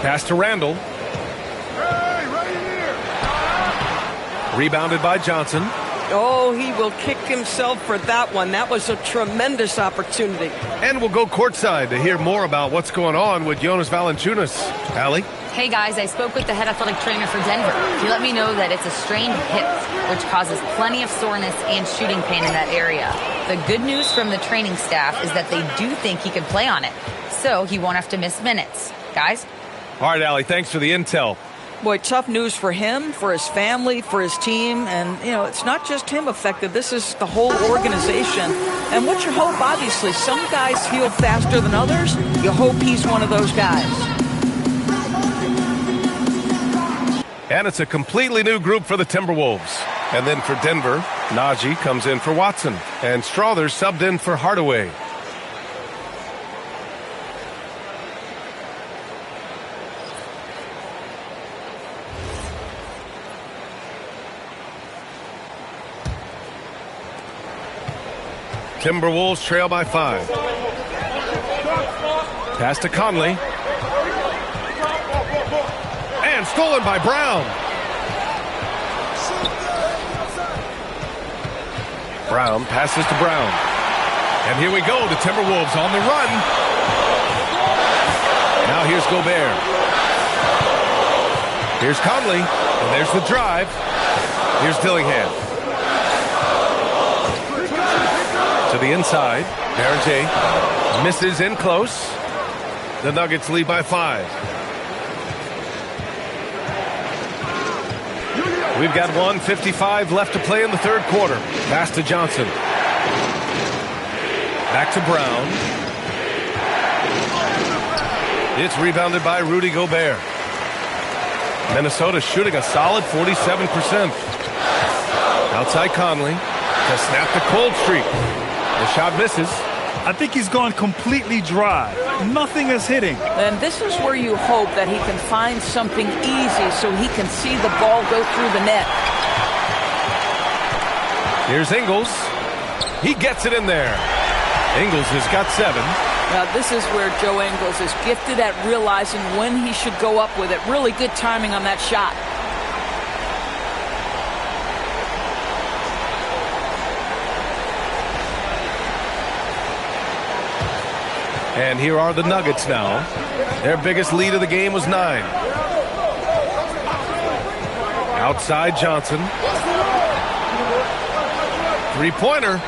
Pass to Randall. Rebounded by Johnson. Oh, he will kick himself for that one. That was a tremendous opportunity. And we'll go courtside to hear more about what's going on with Jonas Valanciunas. Allie? Hey guys, I spoke with the head athletic trainer for Denver. He let me know that it's a strained hip, which causes plenty of soreness and shooting pain in that area. The good news from the training staff is that they do think he can play on it, so he won't have to miss minutes. Guys? All right, Allie, thanks for the intel. Boy, tough news for him, for his family, for his team. And, you know, it's not just him affected. This is the whole organization. And what's your hope? Obviously, some guys heal faster than others. You hope he's one of those guys. And it's a completely new group for the Timberwolves. And then for Denver, Najee comes in for Watson. And Strother subbed in for Hardaway. Timberwolves trail by 5. Pass to Conley. And stolen by Brown. Brown passes to Brown. And here we go. The Timberwolves on the run. Now here's Gobert. Here's Conley. And there's the drive. Here's Dillingham. To the inside. Barrett misses in close. The Nuggets lead by 5. We've got 1:55 left to play in the third quarter. Pass to Johnson. Back to Brown. It's rebounded by Rudy Gobert. Minnesota shooting a solid 47%. Outside Conley to snap the cold streak. The shot misses. I think he's gone completely dry. Nothing is hitting. And this is where you hope that he can find something easy so he can see the ball go through the net. Here's Ingles. He gets it in there. Ingles has got 7. Now this is where Joe Ingles is gifted at realizing when he should go up with it. Really good timing on that shot. And here are the Nuggets now. Their biggest lead of the game was 9. Outside Johnson. Three-pointer.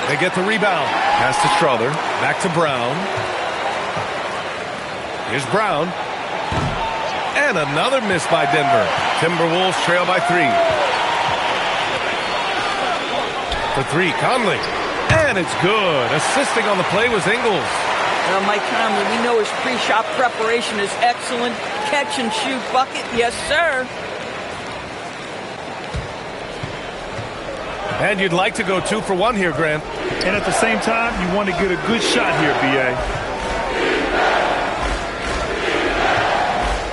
They get the rebound. Pass to Strother. Back to Brown. Here's Brown. And another miss by Denver. Timberwolves trail by 3. For 3, Conley. And it's good. Assisting on the play was Ingles. Mike Conley, we know his pre-shot preparation is excellent. Catch and shoot bucket, yes, sir. And you'd like to go 2 for 1 here, Grant. And at the same time, you want to get a good shot here, B.A.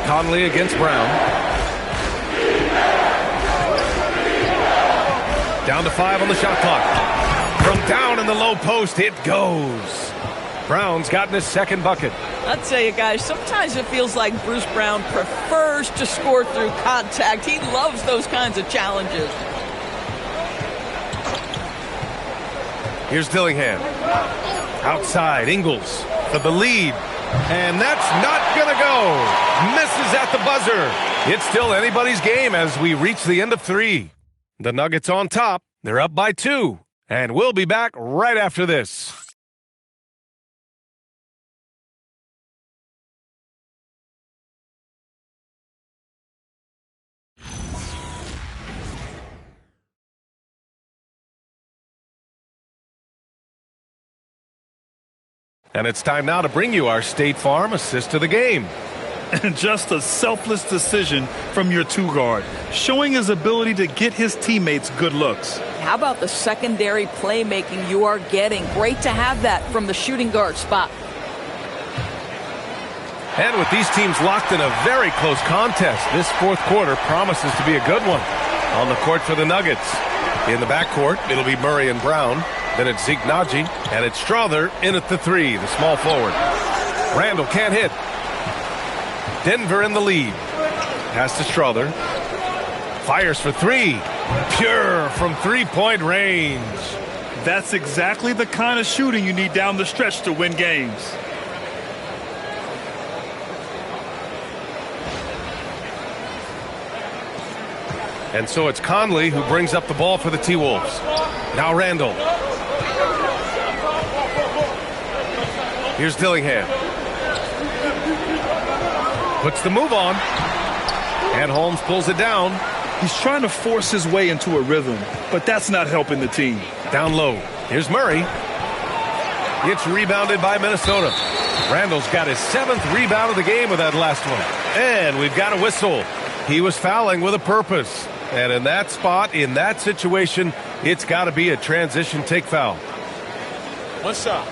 Conley against Brown. Down to 5 on the shot clock. From down in the low post, it goes. Brown's gotten his second bucket. I'll tell you guys, sometimes it feels like Bruce Brown prefers to score through contact. He loves those kinds of challenges. Here's Dillingham. Outside, Ingles for the lead. And that's not going to go. Misses at the buzzer. It's still anybody's game as we reach the end of 3. The Nuggets on top. They're up by 2. And we'll be back right after this. And it's time now to bring you our State Farm assist to the game. And just a selfless decision from your 2 guard, showing his ability to get his teammates good looks. how about the secondary playmaking you are getting? Great to have that from the shooting guard spot. And with these teams locked in a very close contest, this fourth quarter promises to be a good one. On the court for the Nuggets. In the backcourt, it'll be Murray and Brown. Then it's Zeke Naji, and it's Strother in at the three, the small forward. Randall can't hit. Denver in the lead. Pass to Strother. Fires for three. Pure from three-point range. That's exactly the kind of shooting you need down the stretch to win games. And so it's Conley who brings up the ball for the T-Wolves. Now Randall. Here's Dillingham. Puts the move on. And Holmes pulls it down. He's trying to force his way into a rhythm, but that's not helping the team. Down low. Here's Murray. It's rebounded by Minnesota. Randall's got his 7th rebound of the game with that last one. And we've got a whistle. He was fouling with a purpose. And in that spot, in that situation, it's got to be a transition take foul. One shot.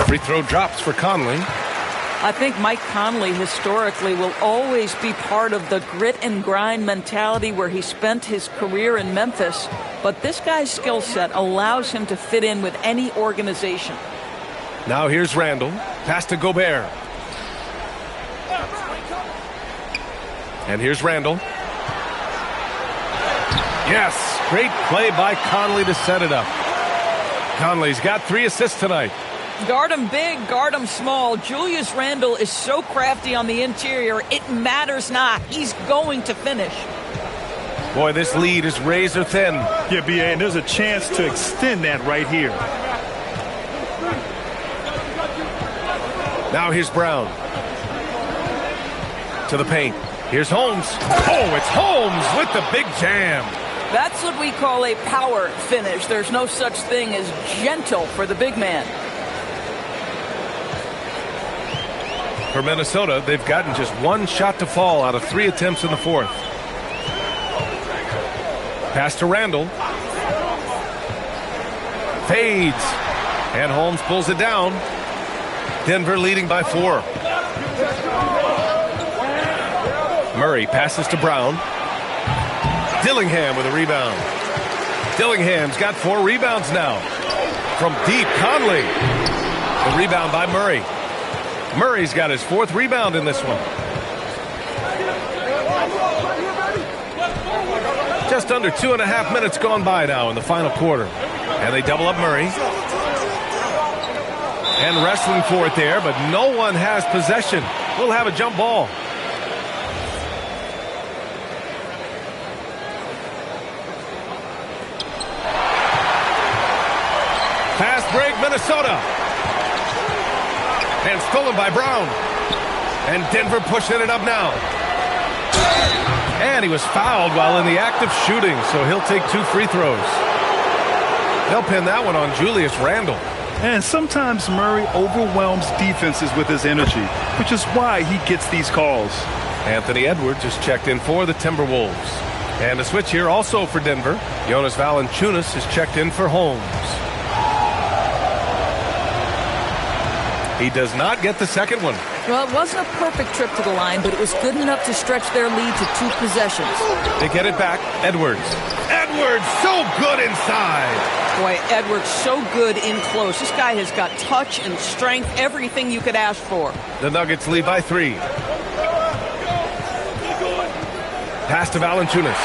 Free throw drops for Conley. I think Mike Conley historically will always be part of the grit and grind mentality where he spent his career in Memphis. But this guy's skill set allows him to fit in with any organization. Now here's Randall. Pass to Gobert. And here's Randall. Yes, great play by Conley to set it up. Conley's got 3 assists tonight. Guard him big, guard him small. Julius Randle is so crafty on the interior, it matters not. He's going to finish. Boy, this lead is razor thin. Yeah, B.A., and there's a chance to extend that right here. Now here's Brown. To the paint. Here's Holmes. Oh, it's Holmes with the big jam. That's what we call a power finish. There's no such thing as gentle for the big man. For Minnesota, they've gotten just 1 shot to fall out of 3 attempts in the fourth. Pass to Randall. Fades. And Holmes pulls it down. Denver leading by 4. Murray passes to Brown. Dillingham with a rebound. Dillingham's got 4 rebounds now. From deep, Conley. The rebound by Murray. Murray's got his 4th rebound in this one. Just under 2.5 minutes gone by now in the final quarter. And they double up Murray. And wrestling for it there, but no one has possession. We'll have a jump ball. Fast break, Minnesota. And stolen by Brown. And Denver pushing it up now. And he was fouled while in the act of shooting, so he'll take 2 free throws. They'll pin that one on Julius Randle. And sometimes Murray overwhelms defenses with his energy, which is why he gets these calls. Anthony Edwards is checked in for the Timberwolves. And a switch here also for Denver. Jonas Valanciunas is checked in for Holmes. He does not get the second one. Well, it wasn't a perfect trip to the line, but it was good enough to stretch their lead to 2 possessions. They get it back. Edwards. Edwards, so good inside. Boy, Edwards so good in close. This guy has got touch and strength, everything you could ask for. The Nuggets lead by 3. Pass to Valanciunas.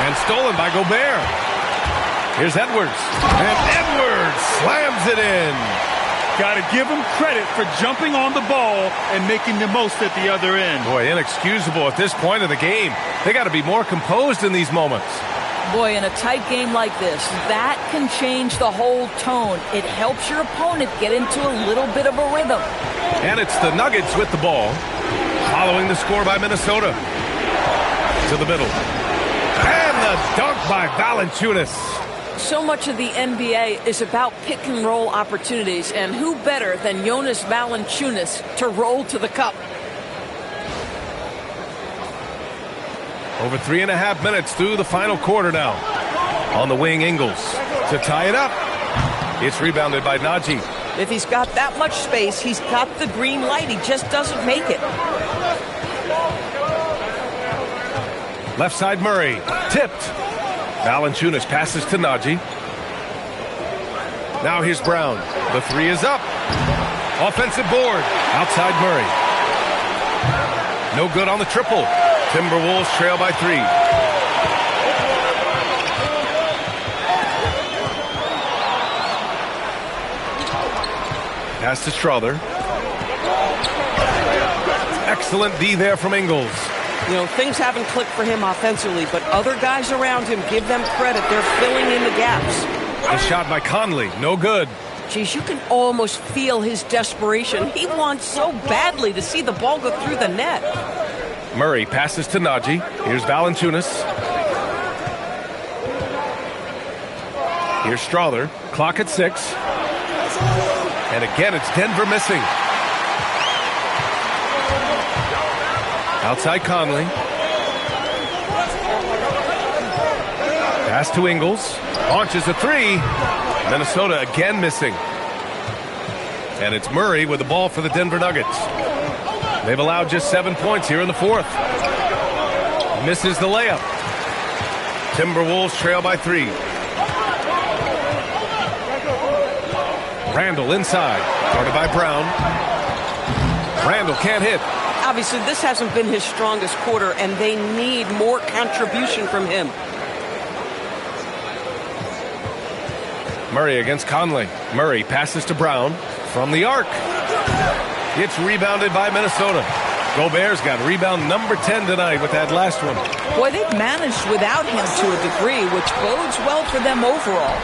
And stolen by Gobert. Here's Edwards. And Edwards slams it in. Got to give him credit for jumping on the ball and making the most at the other end. Boy, inexcusable at this point of the game. They got to be more composed in these moments. Boy, in a tight game like this, that can change the whole tone. It helps your opponent get into a little bit of a rhythm. And it's the Nuggets with the ball, following the score by Minnesota. To the middle. And the dunk by Valanciunas. So much of the NBA is about pick and roll opportunities, and who better than Jonas Valanciunas to roll to the cup? Over 3.5 minutes through the final quarter now. On the wing, Ingles to tie it up. It's rebounded by Najee. If he's got that much space, he's got the green light. He just doesn't make it. Left side, Murray. Tipped. Valanciunas passes to Najee. Now here's Brown. The three is up. Offensive board. Outside Murray. No good on the triple. Timberwolves trail by 3. Pass to Strother. Excellent D there from Ingles. You know, things haven't clicked for him offensively, but other guys around him, give them credit. They're filling in the gaps. A shot by Conley. No good. Geez, you can almost feel his desperation. He wants so badly to see the ball go through the net. Murray passes to Najee. Here's Valanciunas. Here's Strother. Clock at 6. And again, it's Denver missing. Outside Conley. Pass to Ingles. Launches a 3. Minnesota again missing. And it's Murray with the ball for the Denver Nuggets. They've allowed just 7 points here in the fourth. Misses the layup. Timberwolves trail by 3. Randall inside. Guarded by Brown. Randall can't hit. Obviously, this hasn't been his strongest quarter, and they need more contribution from him. Murray against Conley. Murray passes to Brown from the arc. It's rebounded by Minnesota. Gobert's got rebound number 10 tonight with that last one. Boy, they've managed without him to a degree, which bodes well for them overall.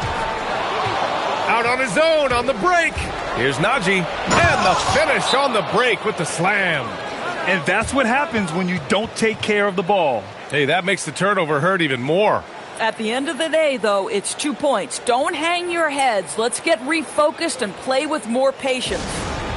Out on his own on the break. Here's Najee. And the finish on the break with the slam. And that's what happens when you don't take care of the ball. Hey, that makes the turnover hurt even more. At the end of the day, though, it's 2 points. Don't hang your heads. Let's get refocused and play with more patience.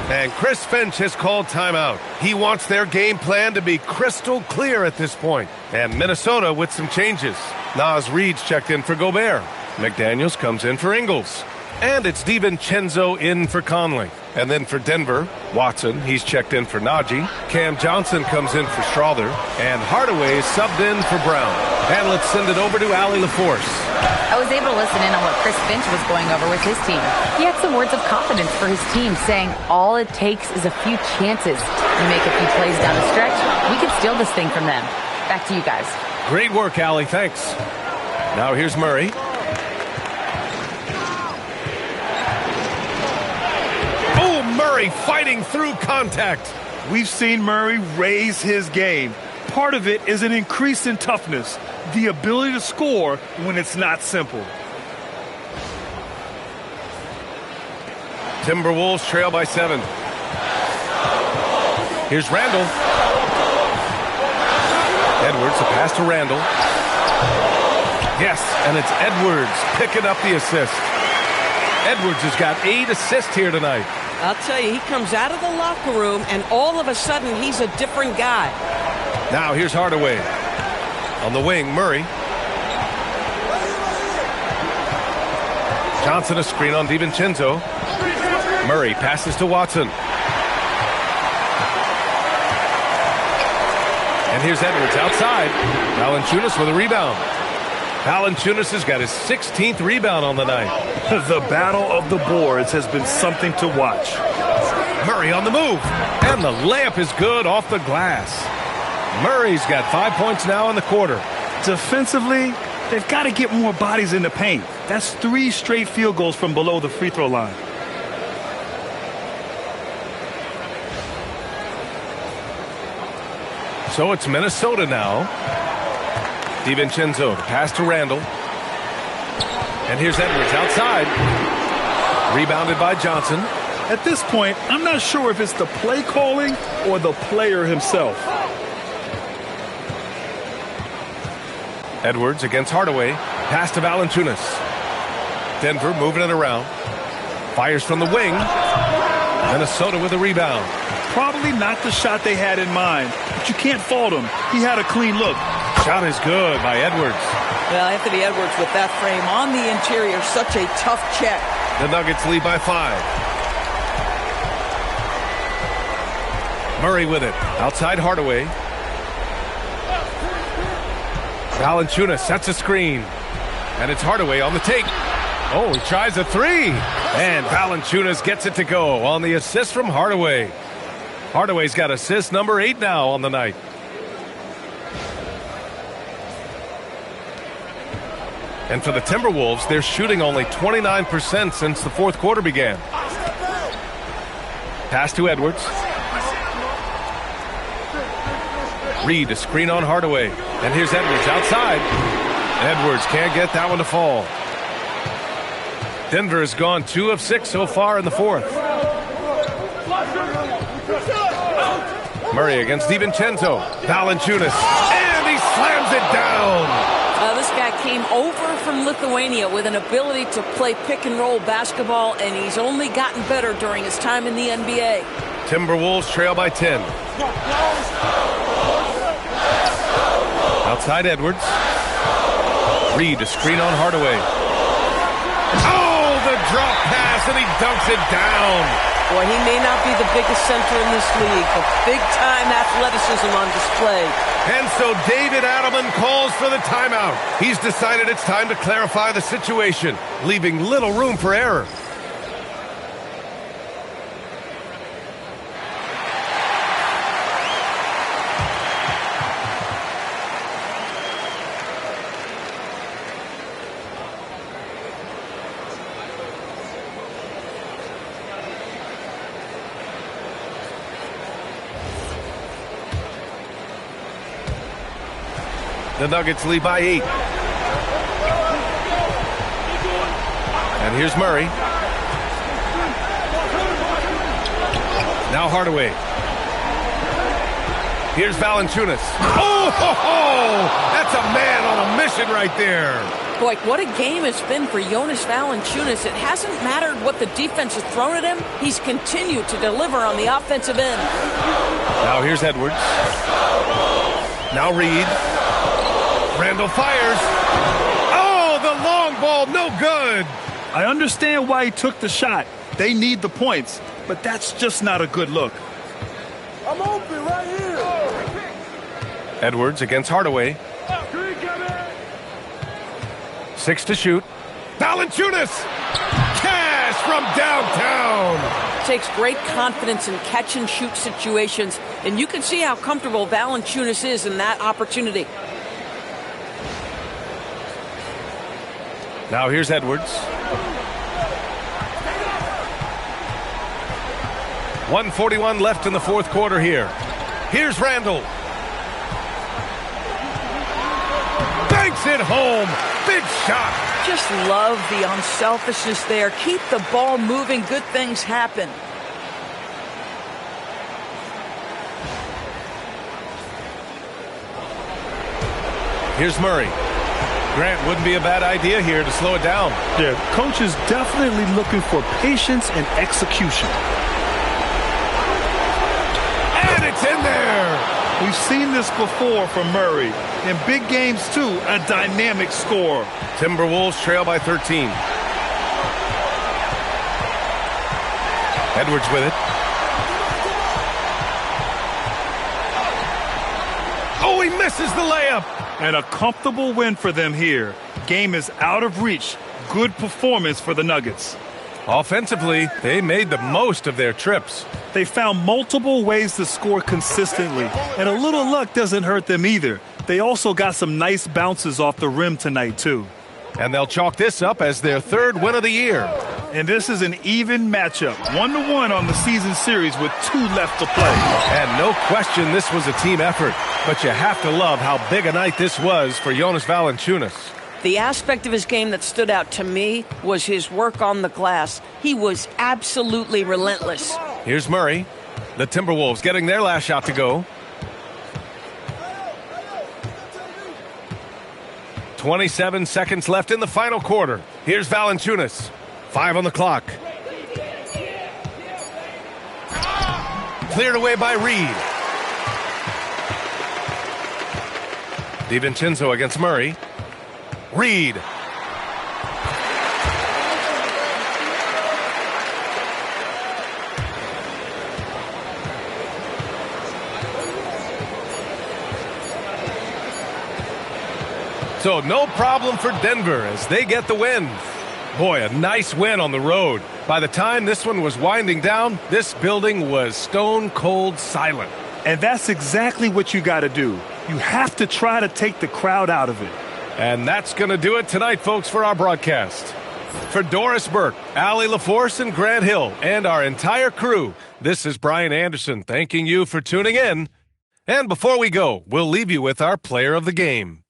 And Chris Finch has called timeout. He wants their game plan to be crystal clear at this point. And Minnesota with some changes. Naz Reid's checked in for Gobert. McDaniels comes in for Ingles. And it's DiVincenzo in for Conley. And then for Denver, Watson, he's checked in for Najee. Cam Johnson comes in for Strother. And Hardaway is subbed in for Brown. And let's send it over to Allie LaForce. I was able to listen in on what Chris Finch was going over with his team. He had some words of confidence for his team, saying all it takes is a few chances. You make a few plays down the stretch, we can steal this thing from them. Back to you guys. Great work, Allie. Thanks. Now here's Murray. Murray fighting through contact. We've seen Murray raise his game. Part of it is an increase in toughness, the ability to score when it's not simple. Timberwolves trail by 7. Here's Randall. Edwards, a pass to Randall. Yes, and it's Edwards picking up the assist. Edwards has got 8 assists here tonight. I'll tell you, he comes out of the locker room, and all of a sudden, he's a different guy. Now here's Hardaway. On the wing, Murray. Johnson a screen on DiVincenzo. Murray passes to Watson. And here's Edwards outside. Valanciunas with a rebound. Valanciunas has got his 16th rebound on the night. The battle of the boards has been something to watch. Murray on the move. And the layup is good off the glass. Murray's got 5 points now in the quarter. Defensively, they've got to get more bodies in the paint. That's 3 straight field goals from below the free throw line. So it's Minnesota now. DiVincenzo, pass to Randall. And here's Edwards outside. Rebounded by Johnson. At this point, I'm not sure if it's the play calling or the player himself. Edwards against Hardaway. Pass to Valanciunas. Denver moving it around. Fires from the wing. Minnesota with a rebound. Probably not the shot they had in mind, but you can't fault him. He had a clean look. Shot is good by Edwards. Well, Anthony Edwards with that frame on the interior, such a tough check. The Nuggets lead by 5. Murray with it. Outside Hardaway. Valanciunas sets a screen. And it's Hardaway on the take. Oh, he tries a 3. And Valanciunas gets it to go on the assist from Hardaway. Hardaway's got assist number 8 now on the night. And for the Timberwolves, they're shooting only 29% since the fourth quarter began. Pass to Edwards. Reed, a screen on Hardaway. And here's Edwards outside. Edwards can't get that one to fall. Denver has gone 2 of 6 so far in the fourth. Murray against DiVincenzo. Valanciunas. And he slams it down. This guy came over from Lithuania with an ability to play pick-and-roll basketball, and he's only gotten better during his time in the NBA. Timberwolves trail by 10. Outside Edwards. Reed, a screen on Hardaway. Oh, the drop pass, and he dunks it down. Boy, he may not be the biggest center in this league, but big-time athleticism on display. And so David Adelman calls for the timeout. He's decided it's time to clarify the situation, leaving little room for error. The Nuggets lead by 8. And here's Murray. Now Hardaway. Here's Valanciunas. Oh, ho, ho! That's a man on a mission right there. Boy, what a game it's been for Jonas Valanciunas. It hasn't mattered what the defense has thrown at him. He's continued to deliver on the offensive end. Now here's Edwards. Now Reed. Randall fires. Oh, the long ball, no good. I understand why he took the shot. They need the points, but that's just not a good look. I'm open right here. Edwards against Hardaway. 6 to shoot. Valanciunas! Cash from downtown! Takes great confidence in catch-and-shoot situations, and you can see how comfortable Valanciunas is in that opportunity. Now here's Edwards. 1:41 left in the fourth quarter here. Here's Randall. Banks it home. Big shot. Just love the unselfishness there. Keep the ball moving. Good things happen. Here's Murray. Grant, wouldn't be a bad idea here to slow it down. Yeah, coach is definitely looking for patience and execution. And it's in there. We've seen this before from Murray. In big games, too, a dynamic score. Timberwolves trail by 13. Edwards with it. Oh, he misses the layup. And a comfortable win for them here. Game is out of reach. Good performance for the Nuggets. Offensively, they made the most of their trips. They found multiple ways to score consistently, and a little luck doesn't hurt them either. They also got some nice bounces off the rim tonight, too. And they'll chalk this up as their third win of the year. And this is an even matchup, 1-1 on the season series with 2 left to play. And no question this was a team effort, but you have to love how big a night this was for Jonas Valanciunas. The aspect of his game that stood out to me was his work on the glass. He was absolutely relentless. Here's Murray. The Timberwolves getting their last shot to go. 27 seconds left in the final quarter. Here's Valanciunas. 5 on the clock. Cleared away by Reed. DiVincenzo against Murray. Reed. So no problem for Denver as they get the win. Boy, a nice win on the road. By the time this one was winding down, this building was stone cold silent. And that's exactly what you got to do. You have to try to take the crowd out of it. And that's going to do it tonight, folks, for our broadcast. For Doris Burke, Allie LaForce, and Grant Hill, and our entire crew, this is Brian Anderson thanking you for tuning in. And before we go, we'll leave you with our player of the game.